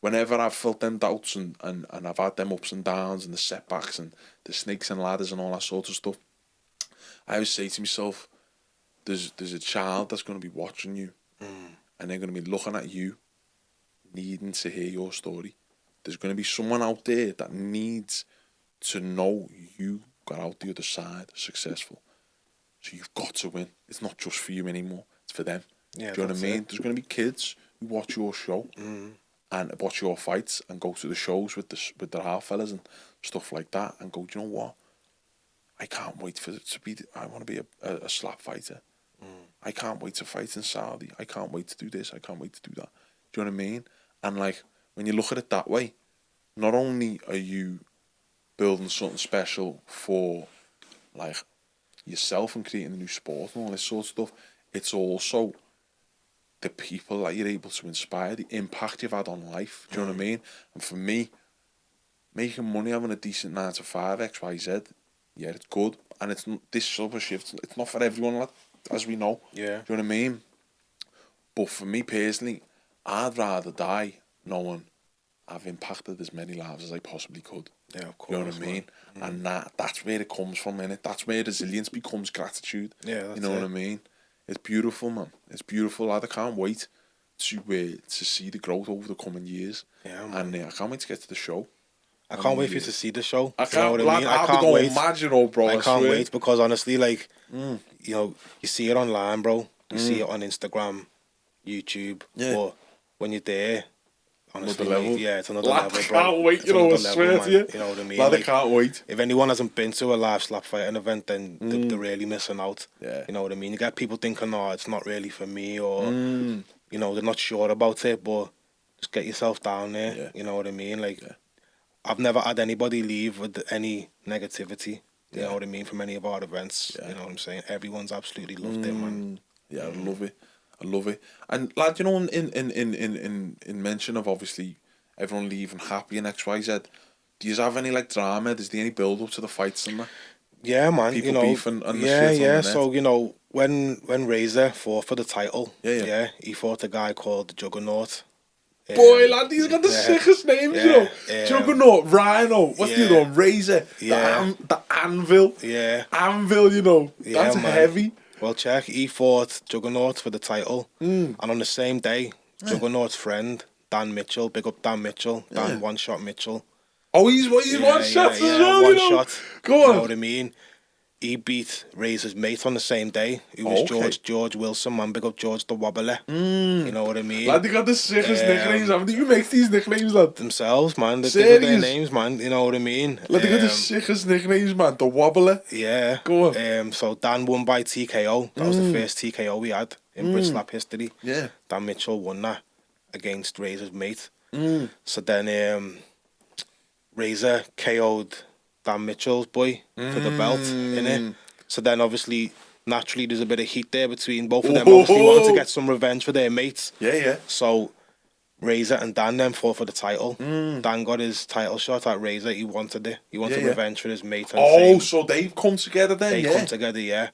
A: Whenever I've felt them doubts and I've had them ups and downs and the setbacks and the snakes and ladders and all that sort of stuff, I always say to myself, there's a child that's going to be watching you, and they're going to be looking at you, needing to hear your story. There's going to be someone out there that needs to know you got out the other side successful. So you've got to win. It's not just for you anymore. It's for them.
B: Yeah,
A: do you know what I mean? There's going to be kids who watch your show and watch your fights and go to the shows with the half fellas and stuff like that and go, do you know what? I can't wait for it to be. I want to be a slap fighter. I can't wait to fight in Saudi. I can't wait to do this. I can't wait to do that. Do you know what I mean? And like, when you look at it that way, not only are you building something special for like yourself and creating a new sport and all this sort of stuff, it's also the people that you're able to inspire, the impact you've had on life. Do you know what I mean? And for me, making money, having a decent 9 to 5, XYZ, yeah, it's good. And it's this sort of shift, it's not for everyone, like, as we know.
B: Yeah.
A: Do you know what I mean? But for me personally, I'd rather die knowing I've impacted as many lives as I possibly could.
B: Yeah, of course.
A: You know what I mean? And that's where it comes from, innit? That's where resilience becomes gratitude.
B: Yeah, that's
A: you know what I mean? It's beautiful, man. It's beautiful, lad. I can't wait to see the growth over the coming years.
B: Yeah, man.
A: And I can't wait to get to the show.
B: I can't wait for you to see the show.
A: I
B: You know
A: can't,
B: what I mean?
A: lad,
B: I can't
A: I'll be
B: wait.
A: going mad, you know, bro.
B: I can't
A: swear.
B: wait because honestly, like, you know, you see it online, bro. You see it on Instagram, YouTube.
A: Yeah.
B: But when you're there, honestly,
A: Another level.
B: mate, yeah, it's another
A: Lad,
B: level,
A: I
B: bro.
A: can't wait,
B: It's
A: you know, I
B: another
A: swear
B: level,
A: to
B: man.
A: you.
B: You know what I mean?
A: Lad,
B: Like,
A: I can't wait.
B: If anyone hasn't been to a live slap fighting event, then they're really missing out.
A: Yeah.
B: You know what I mean? You get people thinking, oh, it's not really for me, or, you know, they're not sure about it, but just get yourself down there.
A: Yeah.
B: You know what I mean? Like,
A: Yeah.
B: I've never had anybody leave with any negativity. You
A: Yeah.
B: know what I mean? From any of our events.
A: Yeah.
B: You know what I'm saying? Everyone's absolutely loved it, man.
A: Yeah, I love it. I love it. And lad, you know, in mention of obviously everyone leaving happy and XYZ, do you have any like drama? Is there any build up to the fights and that?
B: Yeah, man.
A: People
B: You know,
A: beefing and the
B: yeah,
A: shit on
B: yeah.
A: the net?
B: So, you know, when Razor fought for the title,
A: Yeah.
B: he fought a guy called the Juggernaut.
A: Boy, lad, he's got the
B: yeah,
A: sickest names, you
B: yeah,
A: know. Juggernaut, Rhino, what's the other
B: yeah,
A: one? Razor,
B: yeah,
A: the Anvil.
B: yeah,
A: Anvil, you know.
B: yeah,
A: That's
B: man.
A: heavy.
B: Well, check. He fought Juggernaut for the title,
A: Mm.
B: and on the same day, Juggernaut's friend Dan Mitchell, big up Dan Mitchell, Dan One Shot Mitchell.
A: Oh, he's one shot as well,
B: one
A: you know.
B: shot.
A: Go
B: You
A: on.
B: know what I mean? He beat Razor's mate on the same day, who was George Wilson, man. Big up George the Wobbler. You know what I mean?
A: Lad, they got the sickest nicknames, haven't they? You make these nicknames, lad.
B: Themselves, man. They got their names, man. You know what I mean?
A: Lad, they got the sickest nicknames, man. The Wobbler.
B: Yeah.
A: Go on.
B: So Dan won by TKO. That was the first TKO we had in Brit Slap history.
A: Yeah.
B: Dan Mitchell won that against Razor's mate.
A: Mm.
B: So then Razor KO'd Dan Mitchell's boy for the belt, innit? So then obviously, naturally, there's a bit of heat there between both of them. Obviously, wanting to get some revenge for their mates.
A: Yeah.
B: So Razor and Dan then fought for the title. Dan got his title shot at Razor. He wanted it. He wanted revenge for his mate. And
A: so they've come together then,
B: They come together, yeah.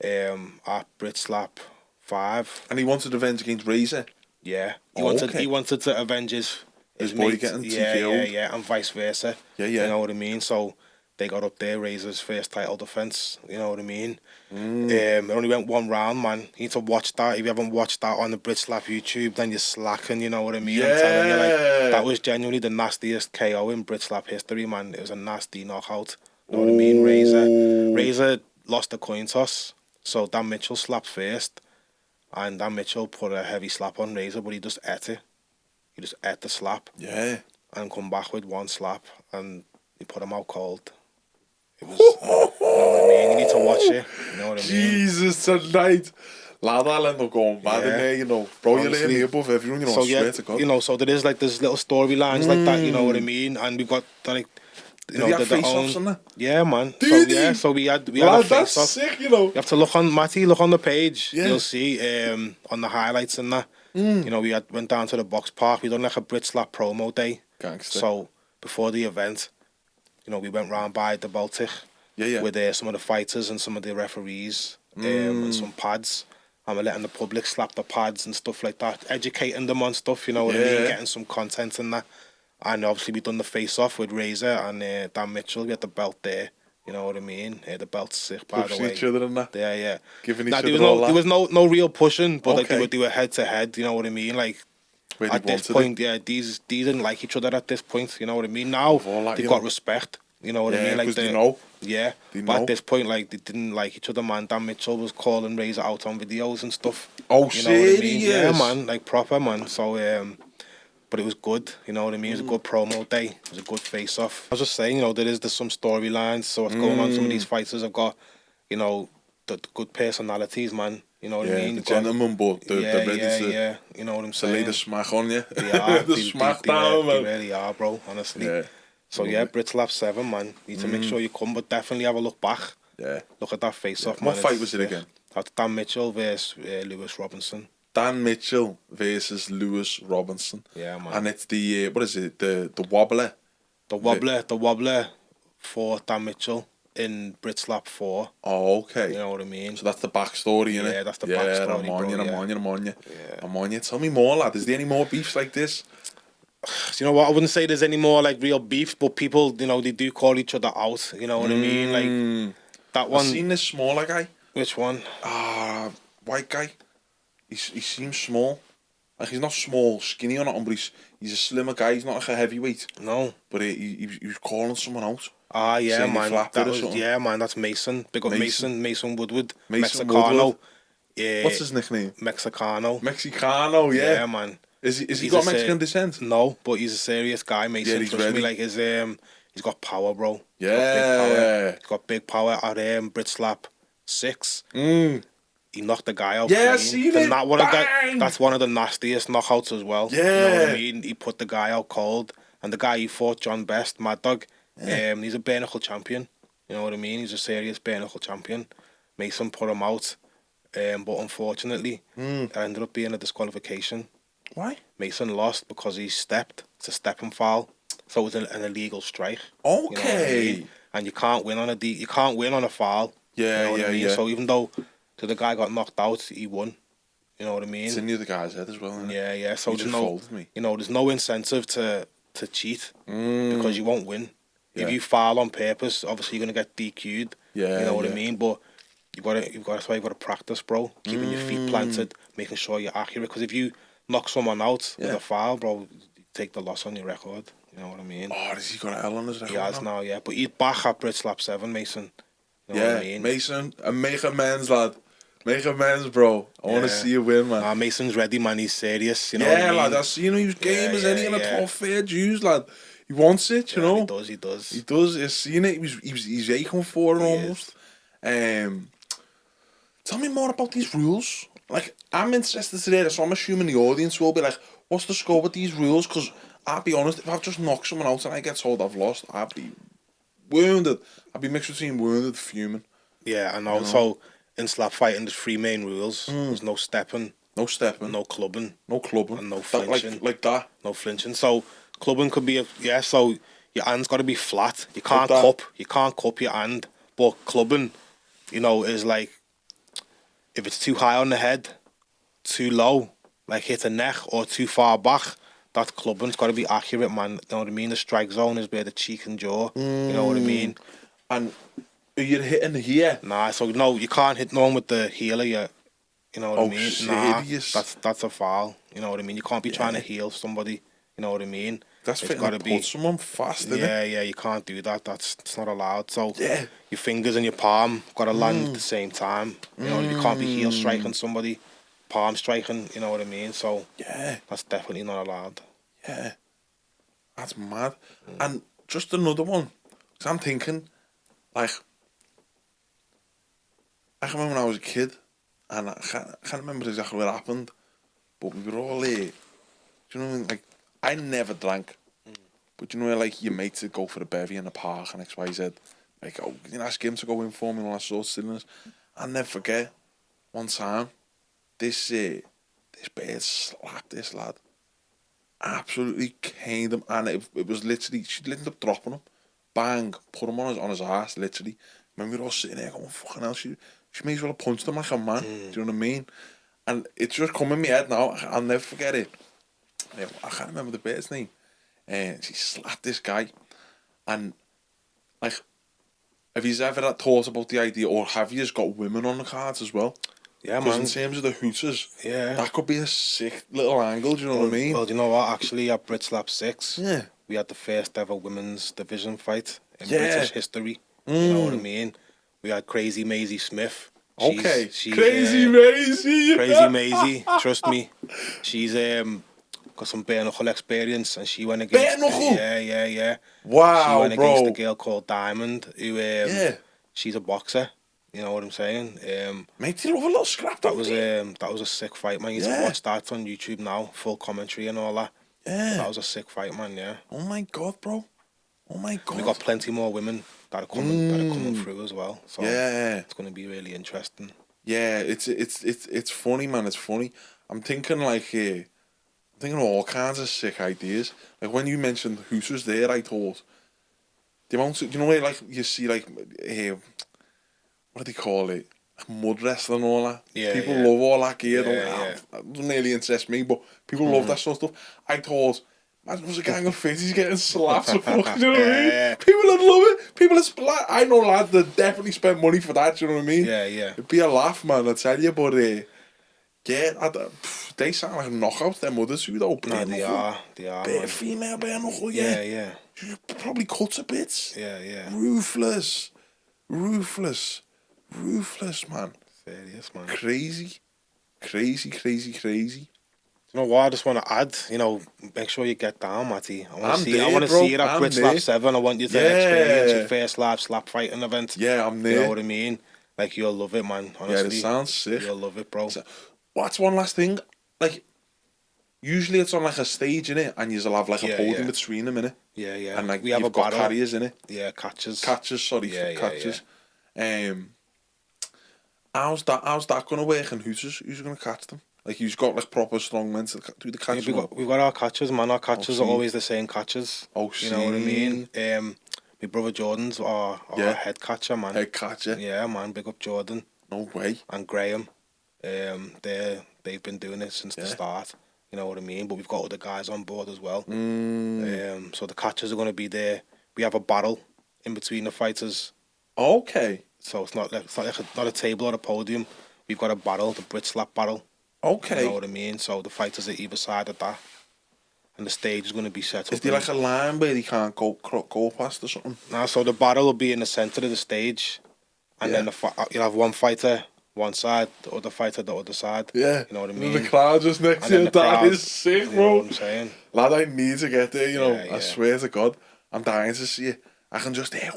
B: At Brit Slap 5.
A: And he wanted revenge against Razor.
B: Yeah. He wanted to avenge his
A: boy
B: mate.
A: getting TKO'd.
B: Yeah, and vice versa.
A: Yeah.
B: You know what I mean? So they got up there, Razor's first title defense. You know what I mean? It only went one round, man. You need to watch that. If you haven't watched that on the Brit Slap YouTube, then you're slacking. You know what I mean?
A: Yeah.
B: I'm telling you, like, that was genuinely the nastiest KO in Brit Slap history, man. It was a nasty knockout. You know what I mean? Razor lost the coin toss, so Dan Mitchell slapped first, and Dan Mitchell put a heavy slap on Razor, but he just ate it. He just ate the slap.
A: Yeah.
B: And come back with one slap, and he put him out cold. It was, you know what I mean? You need to watch it. You know what I mean?
A: Jesus, tonight. Lad, I'll end up going mad in there, you know. Bro, you're laying me above everyone, you know, I swear to God.
B: You know, so there's little storylines like that, you know what I mean? And we've got, like, you know,
A: the face-offs and that?
B: Yeah, man.
A: So
B: we had a
A: that's
B: face-off.
A: sick, you know.
B: You have to look on, Matty, look on the page.
A: Yeah.
B: You'll see on the highlights and that. You know, went down to the box park. We done like a Brit Slap promo day.
A: Gangster.
B: So before the event, you know, we went round by the Baltic.
A: Yeah.
B: With some of the fighters and some of the referees and some pads. And we're letting the public slap the pads and stuff like that. Educating them on stuff, you know what I mean? Getting some content in that. And obviously we done the face-off with Razor and Dan Mitchell. We had the belt there. You know what I mean? The belt's sick, by the way.
A: each other and that.
B: Yeah.
A: Giving each other all that.
B: There was no real pushing, but like they were head-to-head, you know what I mean? Like, at this point, these didn't like each other at this point, you know what I mean? Now, they've got respect. You know what I mean? Like
A: they know.
B: Yeah. But at this point, like, they didn't like each other, man. Dan Mitchell was calling Razor out on videos and stuff.
A: Oh,
B: you know what I mean?
A: serious?
B: Yeah, man. Like, proper, man. So, but it was good. You know what I mean? It was a good promo day. It was a good face-off. I was just saying, you know, there's some storylines. So what's going on? Some of these fighters have got, you know, the good personalities, man. You know what I mean?
A: The gentleman, but they're ready
B: to... You know what I'm saying?
A: To lay the smack on you.
B: They are.
A: The smack down, man.
B: They really are, bro, honestly.
A: Yeah.
B: So Brit Slap 7, man. You need to make sure you come, but definitely have a look back.
A: Yeah.
B: Look at that face-off, man.
A: What fight was it again?
B: That's Dan Mitchell versus Lewis Robinson.
A: Dan Mitchell versus Lewis Robinson.
B: Yeah, man.
A: And it's the, what is it, the Wobbler?
B: The Wobbler for Dan Mitchell in Brit Slap 4.
A: Oh, okay.
B: You know what I mean?
A: So that's the backstory, innit?
B: Yeah, that's the backstory,
A: I'm on you.
B: Yeah.
A: I'm on you. Tell me more, lad. Is there any more beefs like this?
B: You know what? I wouldn't say there's any more like real beefs, but people, you know, they do call each other out. You know what I mean? Like that one.
A: I've seen this smaller guy.
B: Which one?
A: White guy. He seems small. Like he's not small, skinny or nothing, but he's a slimmer guy. He's not like a heavyweight.
B: No.
A: But he was calling someone out.
B: Yeah, man. Man. That's Mason. Big up Mason Woodward.
A: Mason
B: Mexicano.
A: Woodward.
B: Yeah.
A: What's his nickname?
B: Mexicano,
A: yeah.
B: Yeah, man.
A: Is he got Mexican descent?
B: No, but he's a serious guy, Mason.
A: He's
B: Trust
A: ready.
B: me, like he's got power, bro.
A: Yeah.
B: He's got big power at Brit Slap 6. he knocked the guy out.
A: Yeah, I
B: clean.
A: seen
B: Then
A: it.
B: That's one of the nastiest knockouts as well.
A: Yeah.
B: You know what I mean? He put the guy out cold. And the guy he fought, John Best, Mad Dog, he's a bare knuckle champion. You know what I mean? He's a serious bare knuckle champion. Mason put him out. But unfortunately, it ended up being a disqualification.
A: Why?
B: Mason lost because he stepped. It's a stepping foul. So it was an illegal strike.
A: Okay.
B: You know what I mean? And you can't win on you can't win on a foul.
A: Yeah,
B: you know what I mean?
A: yeah.
B: So even though the guy got knocked out, he won. You know what I mean?
A: It's in the other guy's head as well, isn't it?
B: Yeah. So
A: He
B: there's
A: just folded me.
B: there's no incentive to cheat because you won't win.
A: Yeah.
B: If you foul on purpose, obviously you're gonna get DQ'd.
A: Yeah,
B: You know what I mean? But that's why you gotta practice, bro. Keeping your feet planted, making sure you're accurate. Because if you knock someone out with a foul, bro, you take the loss on your record. You know what I mean?
A: Oh, has he got an L on his record?
B: He has now, yeah. But he's back at Brit Slap 7, Mason. You know
A: Yeah,
B: what I mean?
A: Mason, and make amends, lad. Make amends, bro. I want to see you win, man.
B: Mason's ready, man. He's serious. You know what I mean?
A: Lad. I see, he was game as any in a
B: yeah.
A: top fair Jews, lad. He wants it, you know.
B: He does.
A: He does. He's seen it. He's aching for it almost. Tell me more about these rules. Like, I'm interested today, so I'm assuming the audience will be like, what's the score with these rules? Because I'll be honest, if I've just knocked someone out and I get told I've lost, I'd be wounded. I'd be mixed between wounded and fuming.
B: Yeah, I know. So, in slap fighting, there's 3 main rules. There's no stepping.
A: No stepping.
B: No clubbing.
A: No clubbing.
B: And no flinching.
A: Like that.
B: No flinching. So, clubbing could be so your hand's got to be flat. You can't
A: Like
B: cup. You can't cup your hand. But clubbing, is like, if it's too high on the head, too low, like hit the neck, or too far back, that clubbing's got to be accurate, man. You know what I mean? The strike zone is where the cheek and jaw. You know what I mean?
A: And you're hitting here.
B: Nah, so no, you can't hit no one with the heel of your. You know what I mean?
A: Serious?
B: Nah, that's a foul. You know what I mean? You can't be trying to heel somebody. You know what I mean?
A: That's got to be someone fast, isn't it?
B: Yeah, you can't do that. It's not allowed. So your fingers and your palm got to land at the same time. You know, you can't be heel striking somebody, palm striking. You know what I mean? So that's definitely not allowed.
A: Yeah, that's mad. And just another one, because I'm thinking, like, I can remember when I was a kid, and I can't remember exactly what happened, but we were all there. Do you know what I mean? Like, I never drank, but you know, like, your mates would go for a bevy in the park and XYZ. Like, oh, you know, ask him to go in for me and all that sort of silliness. I'll never forget one time, this bird slapped this lad. Absolutely caned him, and it was literally, she ended up dropping him. Bang, put him on his ass, literally. When we were all sitting there going, fucking hell, she may as well have punched him like a man. Do you know what I mean? And it's just come in my head now. I'll never forget it. I can't remember the bird's name. She slapped this guy. And, like, have you ever thought about the idea, or have you just got women on the cards as well?
B: Yeah, man.
A: Because in terms of the hooters, that could be a sick little angle, do you know what I mean?
B: Well, do you know what? Actually, at Brit Slap 6,
A: Yeah.
B: we had the first ever women's division fight in British history. You know what I mean? We had Crazy Maisie Smith. She's
A: Crazy Maisie!
B: Crazy Maisie, trust me. She's got some bare knuckle experience, and she went against...
A: Bare knuckle?
B: Yeah.
A: Wow,
B: she went
A: bro.
B: against a girl called Diamond, who... She's a boxer. You know what I'm saying?
A: Mate, you love a little scrap,
B: that was a sick fight, man. You can watch that on YouTube now, full commentary and all that.
A: Yeah.
B: That was a sick fight, man, yeah.
A: Oh my God, bro. Oh my God.
B: We got plenty more women that are coming through as well. So it's going to be really interesting.
A: Yeah, it's funny, man. It's funny. I'm thinking like I'm thinking of all kinds of sick ideas. Like when you mentioned Hooters there, I thought the amount of, you know, where like you see like what do they call it? Like mud wrestling and all that.
B: Yeah,
A: people love all that gear.
B: Yeah,
A: That doesn't really interest me, but people love that sort of stuff. I thought, man, there was a gang of fifties getting slapped. You know what I mean? People would love it. People would I know lads that definitely spend money for that. You know what I mean?
B: Yeah.
A: It'd be a laugh, man. I tell you, but they sound like knockouts. Their mothers who though.
B: No, they are.
A: Bare female, bare knuckle.
B: Yeah.
A: Probably cuts a bit.
B: Yeah.
A: Ruthless, man.
B: Serious, man.
A: Crazy.
B: You know what? I just want to add. You know, make sure you get down, Matty. I want to
A: bro.
B: see it at Brit Slap 7. I want you to experience your first live slap fighting event.
A: Yeah, I'm there.
B: You know what I mean? Like, you'll love it, man. Honestly.
A: Yeah, it sounds sick.
B: You'll love it, bro.
A: So, what's one last thing? Like, usually it's on like a stage in it, and you'll have like a podium between them in it.
B: Yeah, yeah.
A: And like
B: we have
A: you've
B: a
A: got
B: battle.
A: carriers in it.
B: Yeah, catches.
A: Sorry, catches. How's that gonna work? And who's gonna catch them? Like, you've got like proper strong men to do the catches.
B: Yeah, we've got our catches, man. Our catches are always the same catches.
A: Oh,
B: you know what I mean? My brother Jordan's our head catcher, man.
A: Head catcher.
B: Yeah, man. Big up Jordan.
A: No way.
B: And Graham. They've been doing it since the start. You know what I mean? But we've got other guys on board as well. So the catchers are going to be there. We have a battle in between the fighters.
A: Okay.
B: So it's not a table or a podium. We've got a battle, the Brit Slap battle.
A: Okay.
B: You know what I mean? So the fighters are either side of that. And the stage is going to be set up.
A: Is there like a line where they can't go past or something?
B: Nah, so the battle will be in the centre of the stage. And then you'll have one fighter one side, the other fighter the other side.
A: Yeah.
B: You know what I mean?
A: And the crowd just next to you. That is sick, bro.
B: You know what I'm saying?
A: Lad, I need to get there, you know.
B: Yeah.
A: I swear to God. I'm dying to see it. I can just hear...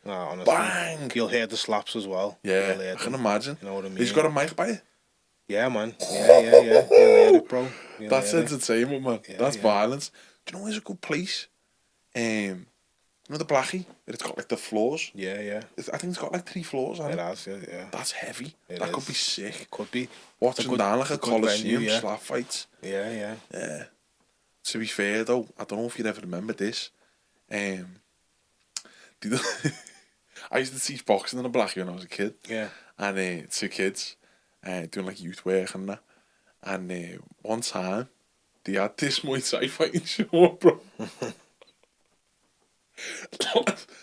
B: Nah, honestly.
A: Bang!
B: You'll hear the slaps as well.
A: Yeah, I can imagine.
B: You know what I mean?
A: He's got a mic by it?
B: Yeah, man. Yeah. You'll hear it, bro.
A: That's entertainment, man. That's violence. Do you know where's a good place? You know the Blackie? It's got like the floors.
B: Yeah.
A: I think it's got like 3 floors.
B: It has, yeah.
A: That's heavy. That could be sick.
B: It could be.
A: Watching down like a Coliseum slap fights.
B: Yeah.
A: To be fair though, I don't know if you'd ever remember this. I used to teach boxing in a Blackie when I was a kid.
B: Yeah.
A: And 2 kids doing like youth work and that. And one time, they had this Muay Thai fighting show, bro.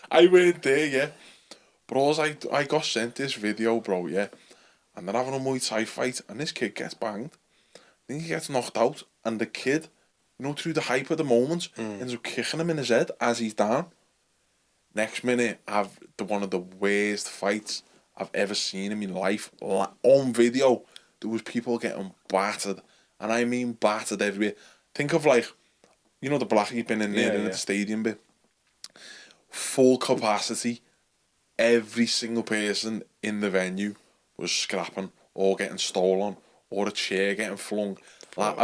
A: I went there, yeah. Bros, I got sent this video, bro, yeah. And they're having a Muay Thai fight, and this kid gets banged. Then he gets knocked out, and the kid, you know, through the hype of the moment, ends up kicking him in his head as he's down. Next minute, I've one of the worst fights I've ever seen in my life. On video, there was people getting battered, and I mean battered everywhere. Think of like, you know, the Blackie been in there in the stadium bit. Full capacity. Every single person in the venue was scrapping or getting stolen or a chair getting flung. Like,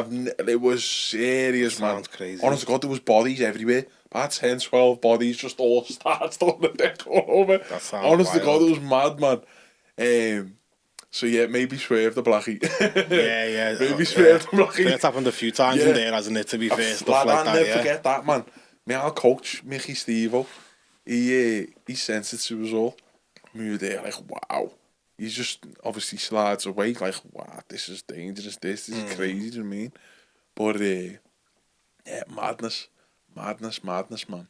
A: it was serious, man.
B: Sounds crazy.
A: Honest to God, there was bodies everywhere. About 10, 12 bodies just all starched on the deck all over.
B: That sounds
A: Honest
B: wild.
A: to God, it was mad, man. So yeah, maybe swerve the Blackie.
B: Yeah.
A: Maybe swerve the Blackie.
B: It's happened a few times in there, hasn't it, to be fair? Stuff
A: Lad,
B: like
A: I'll
B: that,
A: never forget that, man. Our coach, Mickey Stevo, he sent it to us all. We were there like, wow. He just obviously slides away like, wow, this is dangerous, this is crazy, do you know what I mean? But, yeah, madness, man.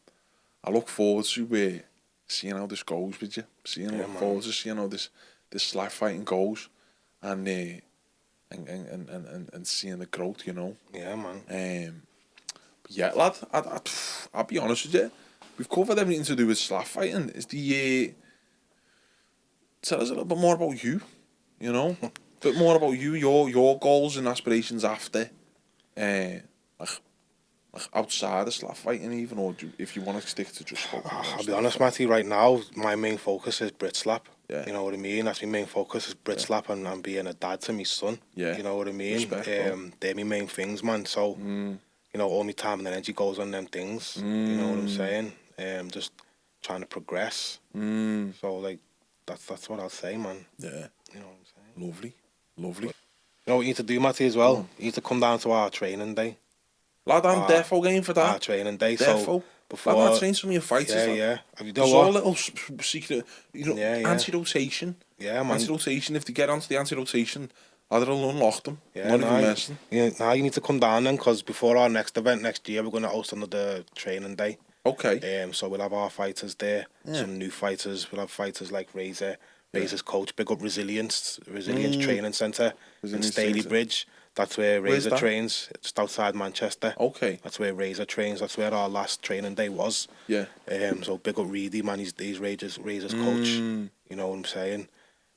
A: I look forward to seeing how this goes with you. Look forward to seeing how this slap fighting goes. And seeing the growth, you know.
B: Yeah, man.
A: But yeah, lad, I'll be honest with you. We've covered everything to do with slap fighting. Is the tell us a little bit more about you, you know, a bit more about you, your goals and aspirations after, like outside of slap fighting even, or if you want to stick to just.
B: I'll be honest, Matty. Right now, my main focus is Brit Slap.
A: Yeah.
B: You know what I mean? That's my main focus is Brit Slap and being a dad to my son.
A: Yeah.
B: You know what I mean?
A: Respect,
B: they're my main things, man. So, you know, all my time and energy goes on them things. You know what I'm saying? Just trying to progress. So, like, that's what I'll say, man.
A: Yeah.
B: You know what I'm saying?
A: Lovely.
B: You know what you need to do, Matty, as well? You need to come down to our training day.
A: Lad, I'm defo game for that.
B: Our training day.
A: Defo.
B: So before
A: Lad, I'll train some of your fighters.
B: Yeah. Have you done
A: There's
B: what?
A: all little secret, you know, anti-rotation.
B: Yeah, man.
A: Anti-rotation. If they get onto the anti-rotation, lad, it'll unlock them.
B: Yeah,
A: Not even messing.
B: Now you need to come down then, because before our next event next year, we're going to host another training day.
A: Okay.
B: So we'll have our fighters there, some new fighters. We'll have fighters like Razor's coach, big up Resilience Training Centre in Staley Bridge. That's where Razor trains, just outside Manchester.
A: Okay.
B: That's where Razor trains. That's where our last training day was.
A: Yeah.
B: So big up Reedy, man. He's Razor's coach. You know what I'm saying?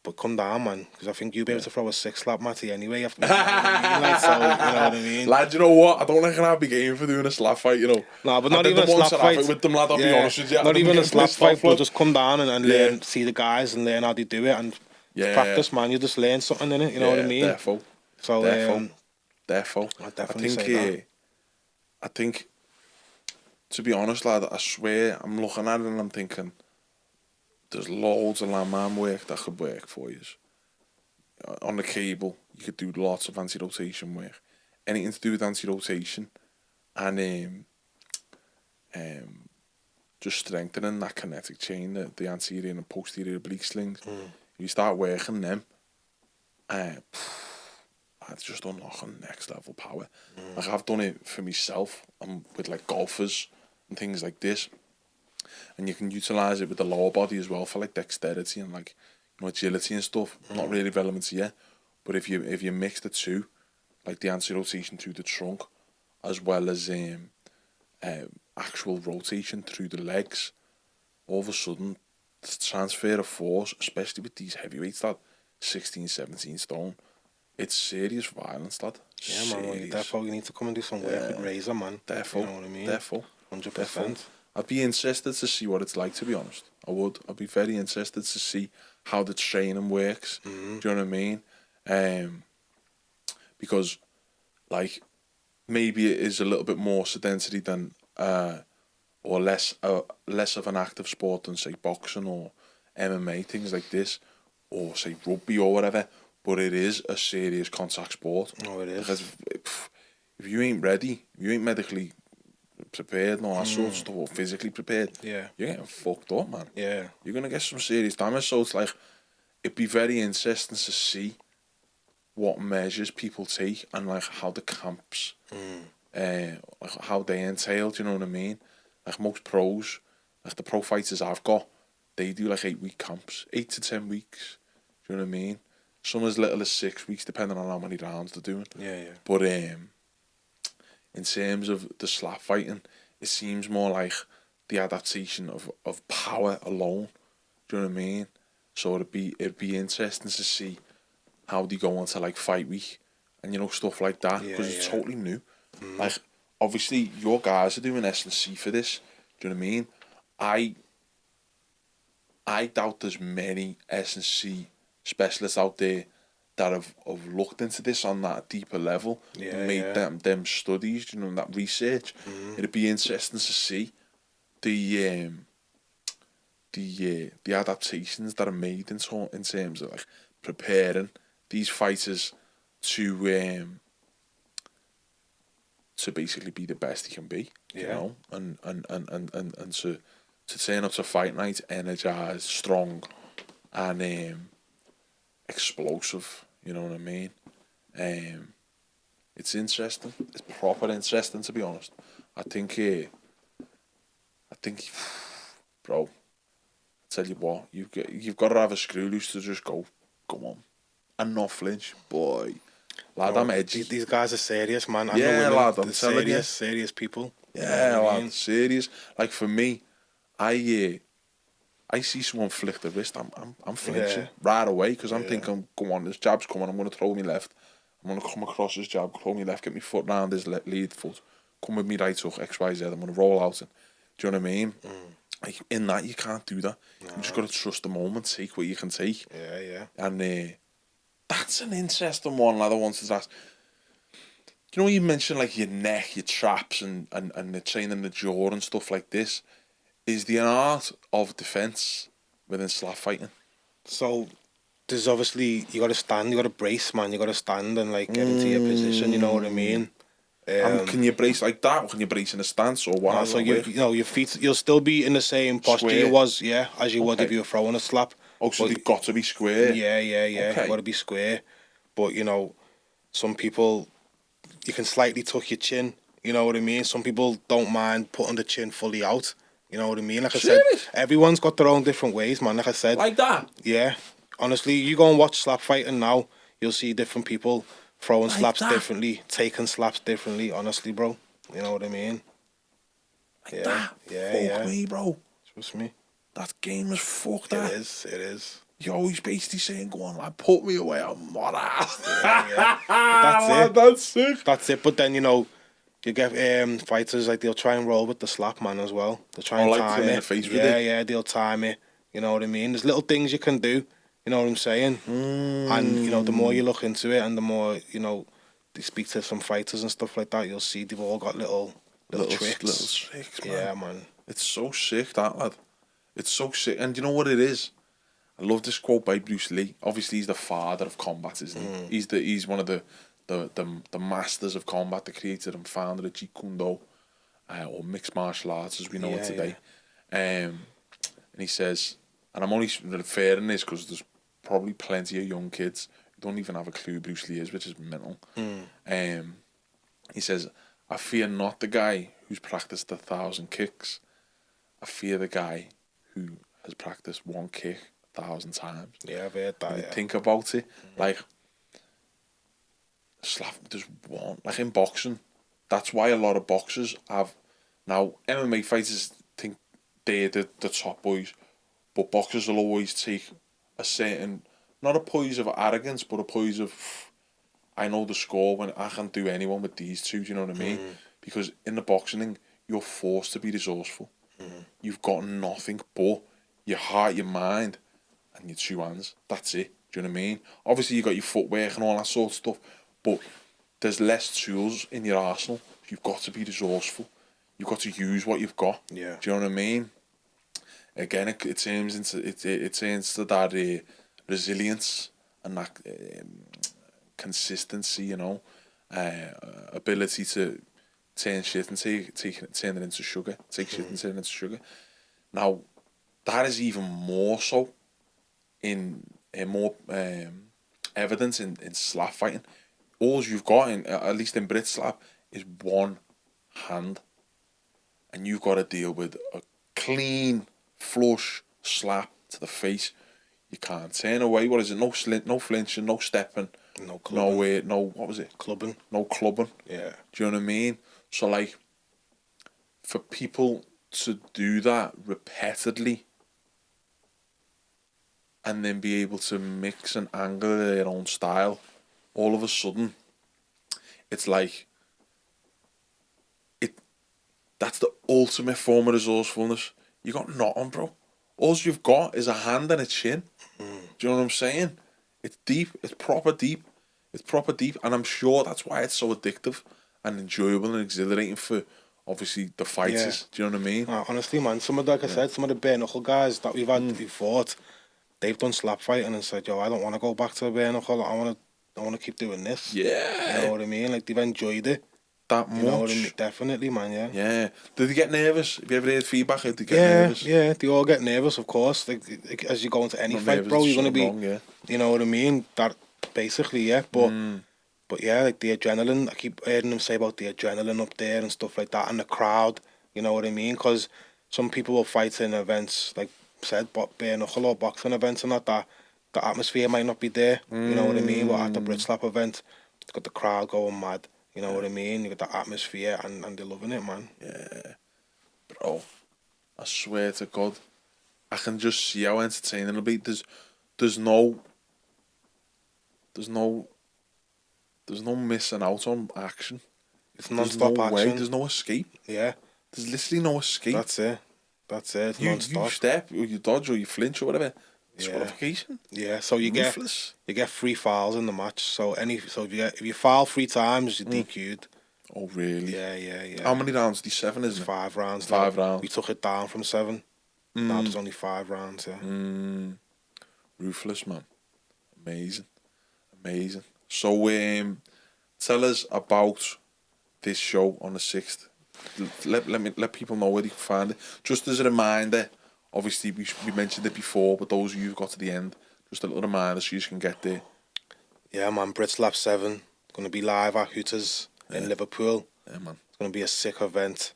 B: But come down, man, because I think you'll be able to throw a 6-slap, Matty, anyway. After, you know what I mean? Like, so, you know what I mean?
A: Lad, you know what? I don't reckon I'd be game for doing a slap fight, you know.
B: No, but
A: I
B: not
A: did
B: even
A: the
B: a
A: once
B: slap
A: and have
B: fight.
A: it with them, lad, I'll be honest with you.
B: Not even a slap fight, but
A: lad.
B: just come down and learn, see the guys and learn how they do it and practice, man. You just learn something in it, you know what I mean?
A: Therefore.
B: So,
A: Therefore.
B: I'd definitely say that.
A: I think, to be honest, lad, I swear, I'm looking at it and I'm thinking, there's loads of landman work that could work for you. On the cable, you could do lots of anti-rotation work. Anything to do with anti-rotation and just strengthening that kinetic chain, the anterior and posterior oblique slings. You start working them, I'd just unlocking next level power. Like I've done it for myself and with like golfers and things like this. And you can utilize it with the lower body as well for like dexterity and like, you know, agility and stuff. Not really relevant to you, but if you mix the two, like the anti-rotation through the trunk, as well as actual rotation through the legs, all of a sudden the transfer of force, especially with these heavyweights, lad, 16, 17 stone, it's serious violence, lad.
B: Yeah, man. Well, therefore, you need to come and do some work with Razor, man.
A: Therefore,
B: you know what I mean?
A: Therefore,
B: 100%.
A: I'd be interested to see what it's like, to be honest. I would. I'd be very interested to see how the training works. Do you know what I mean? Because, like, maybe it is a little bit more sedentary than, or less of an active sport than, say, boxing or MMA, things like this, or, say, rugby or whatever. But it is a serious contact sport.
B: Oh, it is.
A: Because if you ain't ready, if you ain't medically prepared and all that sort of stuff, or physically prepared, you're getting fucked up, man.
B: Yeah.
A: You're going to get some serious damage. So it's like, it'd be very interesting to see what measures people take and like how the camps, like how they entail, do you know what I mean? Like most pros, like the pro fighters I've got, they do like 8-week camps, 8 to 10 weeks, do you know what I mean? Some as little as 6 weeks, depending on how many rounds they're doing.
B: Yeah.
A: But in terms of the slap fighting, it seems more like the adaptation of power alone. Do you know what I mean? So it'd be interesting to see how they go on to like fight week and, you know, stuff like that, because it's totally new. Like obviously your guys are doing S&C for this. Do you know what I mean? I doubt there's many S&C specialists out there that have looked into this on that deeper level and made them studies, you know, that research. It'd be interesting to see the adaptations that are made in terms of like preparing these fighters to basically be the best he can be, you know, and to turn up to fight night energized, strong, and explosive. You know what I mean? It's interesting. It's proper interesting, to be honest. I think, bro, I tell you what, you've got to have a screw loose to just go on, and not flinch, boy. Lad, I'm edgy.
B: These guys are serious, man.
A: Yeah, lad, I'm telling you.
B: Serious people.
A: Yeah, lad, serious. Like for me, I see someone flick the wrist, I'm flinching right away, because I'm thinking, go on, this jab's coming, I'm going to throw me left, I'm going to come across this jab, throw me left, get my foot round his lead foot, come with me right hook, XYZ, I'm going to roll out, and do you know what I mean? Like in that, you can't do that. No. You just got to trust the moment, take what you can take.
B: Yeah.
A: And that's an interesting one, lad. I wanted to ask. You know, you mentioned like your neck, your traps, and the training the jaw and stuff like this. Is the art of defense within slap fighting?
B: So there's obviously, you got to stand, you got to brace, man. You got to stand and like get into your position. You know what I mean?
A: Can you brace like that, or can you brace in a stance, or what?
B: So you know, your feet, you'll still be in the same posture you was, as you would if you were throwing a slap.
A: Oh, so they've got to be square.
B: Yeah. Okay. You got to be square. But you know, some people, you can slightly tuck your chin. You know what I mean? Some people don't mind putting the chin fully out. You know what I mean? Like I said, everyone's got their own different ways, man. Like I said,
A: like that.
B: Yeah. Honestly, you go and watch slap fighting now, you'll see different people throwing like slaps differently, taking slaps differently. Honestly, bro. You know what I mean?
A: Like that. Yeah. Fuck me, bro.
B: Trust me.
A: That game is fucked.
B: It is.
A: Yo, he's basically saying, go on, like, put me away, I'm not ass.
B: Yeah. That's
A: Man,
B: it.
A: that's sick.
B: That's it. But then, you know, you get fighters, like, they'll try and roll with the slap, man, as well. They'll try and
A: Like
B: time
A: him
B: it.
A: in the face with
B: Yeah,
A: it.
B: yeah, they'll time it. You know what I mean? There's little things you can do. You know what I'm saying? And, you know, the more you look into it and the more, you know, they speak to some fighters and stuff like that, you'll see they've all got little tricks.
A: Little tricks, man.
B: Yeah, man.
A: It's so sick, that lad. It's so sick. And you know what it is? I love this quote by Bruce Lee. Obviously, he's the father of combat, isn't he? He's one of the masters of combat, the creator and founder of Jeet Kune Do, or mixed martial arts as we know it today. And he says, and I'm only referring this because there's probably plenty of young kids who don't even have a clue who Bruce Lee is, which is mental. He says, I fear not the guy who's practiced 1,000 kicks. I fear the guy who has practiced one kick 1,000 times.
B: Yeah, I've heard that.
A: When you
B: Yeah.
A: think about it, like, slap, there's one, like in boxing, that's why a lot of boxers have, now MMA fighters think they're the top boys, but boxers will always take a certain, not a poise of arrogance, but a poise of, I know the score when I can't do anyone with these two, do you know what I mean? Because in the boxing, you're forced to be resourceful. You've got nothing but your heart, your mind, and your two hands. That's it. Do you know what I mean? Obviously, you got your footwork and all that sort of stuff, but there's less tools in your arsenal. You've got to be resourceful. You've got to use what you've got.
B: Yeah.
A: Do you know what I mean? Again, it turns into that resilience and that consistency. You know, ability to turn shit and turn it into sugar. Take shit and turn it into sugar. Now, that is even more so in more evidence in slap fighting. All you've got, at least in Brit slap, is one hand. And you've got to deal with a clean, flush slap to the face. You can't turn away. What is it? No flinching, no stepping.
B: No clubbing.
A: No, what was it?
B: Clubbing.
A: No clubbing.
B: Yeah.
A: Do you know what I mean? So, like, for people to do that repeatedly and then be able to mix and angle their own style, all of a sudden, it's like, that's the ultimate form of resourcefulness. You got nothing, bro. All you've got is a hand and a chin. Do you know what I'm saying? It's deep. It's proper deep. It's proper deep. And I'm sure that's why it's so addictive and enjoyable and exhilarating for, obviously, the fighters. Do you know what I mean?
B: Honestly, man, some of the, like I said, some of the bare knuckle guys that we've had, we've fought, they've done slap fighting and said, yo, I don't want to go back to the bare knuckle. I want to keep doing this.
A: Yeah.
B: You know what I mean? Like, they've enjoyed it.
A: That much.
B: You know what I mean? Definitely, man, yeah.
A: Yeah. Did they get nervous? Have you ever heard feedback? Did they get nervous?
B: Yeah, they all get nervous, of course. Like as you go into any fight, bro, you're going to be,
A: wrong,
B: you know what I mean? That, basically, yeah. But yeah, like the adrenaline, I keep hearing them say about the adrenaline up there and stuff like that, and the crowd, you know what I mean? Because some people will fight in events, like said, bare knuckle or boxing events and that the atmosphere might not be there, you know what I mean? But at the Brit Slap event, it's got the crowd going mad. You know what I mean? You got the atmosphere and they're loving it, man.
A: Yeah. Bro, I swear to God, I can just see how entertaining it'll be. There's no missing out on action.
B: It's non-stop action.
A: There's no escape.
B: Yeah.
A: There's literally no escape.
B: That's it. It's non-stop.
A: You step, or you dodge, or you flinch, or whatever. Disqualification.
B: Yeah, so you
A: Ruthless.
B: get 3 fouls in the match. So if you foul 3 times, you're DQ'd.
A: Oh really?
B: Yeah.
A: How many rounds? 7, isn't it?
B: 5 rounds.
A: 5 rounds.
B: We took it down from 7. Now there's only 5 rounds. Yeah.
A: Ruthless, man. Amazing. So tell us about this show on the 6th. Let people know where they can find it. Just as a reminder, obviously we mentioned it before, but those of you who've got to the end, just a little reminder so you can get there.
B: Yeah, man. Brit Slap 7 going to be live at Hooters in Liverpool.
A: Yeah, man.
B: It's going to be a sick event.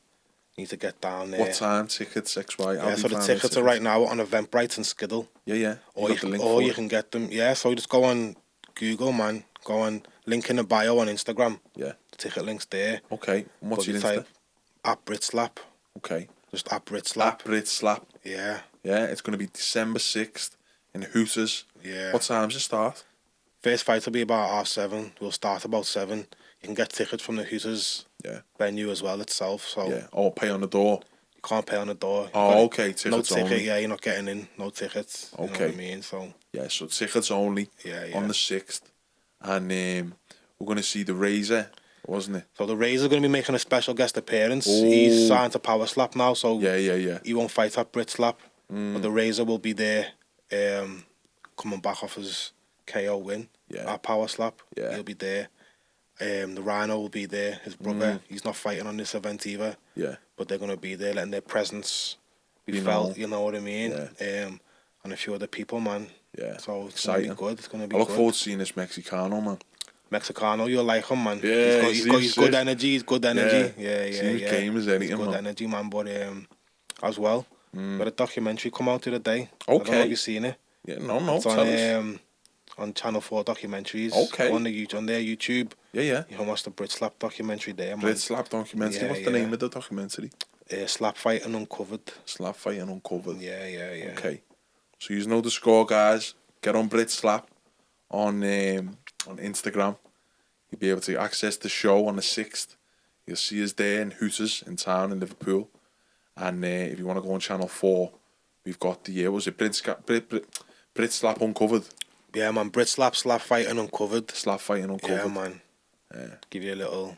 B: You need to get down there.
A: What time? Tickets? XY?
B: Yeah, so the tickets are right now on Eventbrite and Skiddle.
A: Yeah.
B: Or you can get them. Yeah, so just go on Google, man. Go on link in the bio on Instagram.
A: Yeah.
B: The ticket link's there.
A: Okay. And what's your Insta?
B: At Brit Slap.
A: Okay.
B: Just at Brit Slap.
A: At Brit Slap.
B: Yeah.
A: Yeah, it's going to be December 6th in Hooters.
B: Yeah.
A: What time's it start?
B: First fight will be about 7:30. We'll start about 7. You can get tickets from the Hooters venue as well itself. So
A: Yeah. Oh, pay on the door.
B: you can't pay on the door.
A: Oh, okay. Tickets
B: no ticket,
A: only.
B: yeah, you're not getting in. No tickets. You know what I mean? So
A: yeah, so tickets only.
B: Yeah.
A: On the 6th, and we're gonna see the Razor, wasn't it?
B: So the Razor's going to be making a special guest appearance.
A: Oh.
B: He's signed to Power Slap now, so
A: Yeah.
B: he won't fight at Brit Slap. But the Razor will be there, coming back off his KO win at Power Slap.
A: Yeah.
B: He'll be there. The Rhino will be there. His brother, he's not fighting on this event either.
A: Yeah.
B: But they're going to be there, letting their presence be
A: You
B: felt.
A: know.
B: You know what I mean?
A: Yeah.
B: And a few other people, man.
A: Yeah.
B: So it's
A: Exciting.
B: going to be good. It's going to be
A: I look
B: good.
A: forward to seeing this Mexicano, man.
B: Mexicano, you'll like him, man.
A: Yeah,
B: he's good energy. He's good energy. Yeah.
A: Seems game is anything,
B: He's good
A: man.
B: energy, man. But as well, got a documentary come out the other day.
A: Okay.
B: I don't know if you've seen it.
A: Yeah, no,
B: It's
A: tell us.
B: on Channel 4 documentaries.
A: Okay.
B: On their YouTube.
A: Yeah.
B: You can watch the Brit Slap documentary there, man.
A: Brit Slap documentary.
B: Yeah,
A: What's the name of the documentary?
B: Slap Fighting Uncovered.
A: Slap Fighting Uncovered.
B: Yeah.
A: Okay. So you know the score, guys. Get on Brit Slap on Instagram. You'll be able to access the show on the 6th. You'll see us there in Hooters in town in Liverpool. And if you want to go on Channel 4, we've got the Brit Slap Uncovered.
B: Yeah, man. Brit Slap Fighting Uncovered.
A: Slap Fighting Uncovered.
B: Yeah, man. Give you a little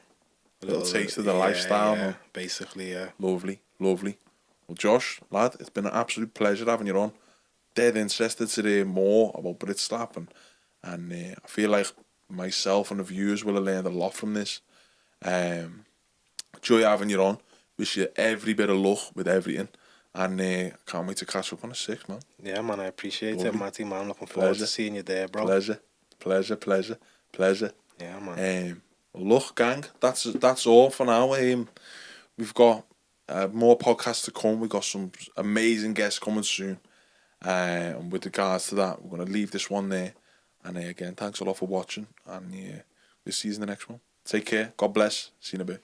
A: taste of the lifestyle.
B: Yeah,
A: Man.
B: basically, yeah.
A: Lovely. Well, Josh, lad, it's been an absolute pleasure having you on. Dead interested to hear more about Brit Slap, and I feel like myself and the viewers will have learned a lot from this. Enjoy having you on. Wish you every bit of luck with everything, and can't wait to catch up on the 6th, man.
B: Yeah, man, I appreciate it, Matty, man. Looking forward
A: Pleasure.
B: to seeing you there, bro.
A: Pleasure.
B: Yeah, man.
A: Look, gang, that's all for now. We've got more podcasts to come. We've got some amazing guests coming soon. And with regards to that, we're going to leave this one there. And again, thanks a lot for watching. And we'll see you in the next one. Take care. God bless. See you in a bit.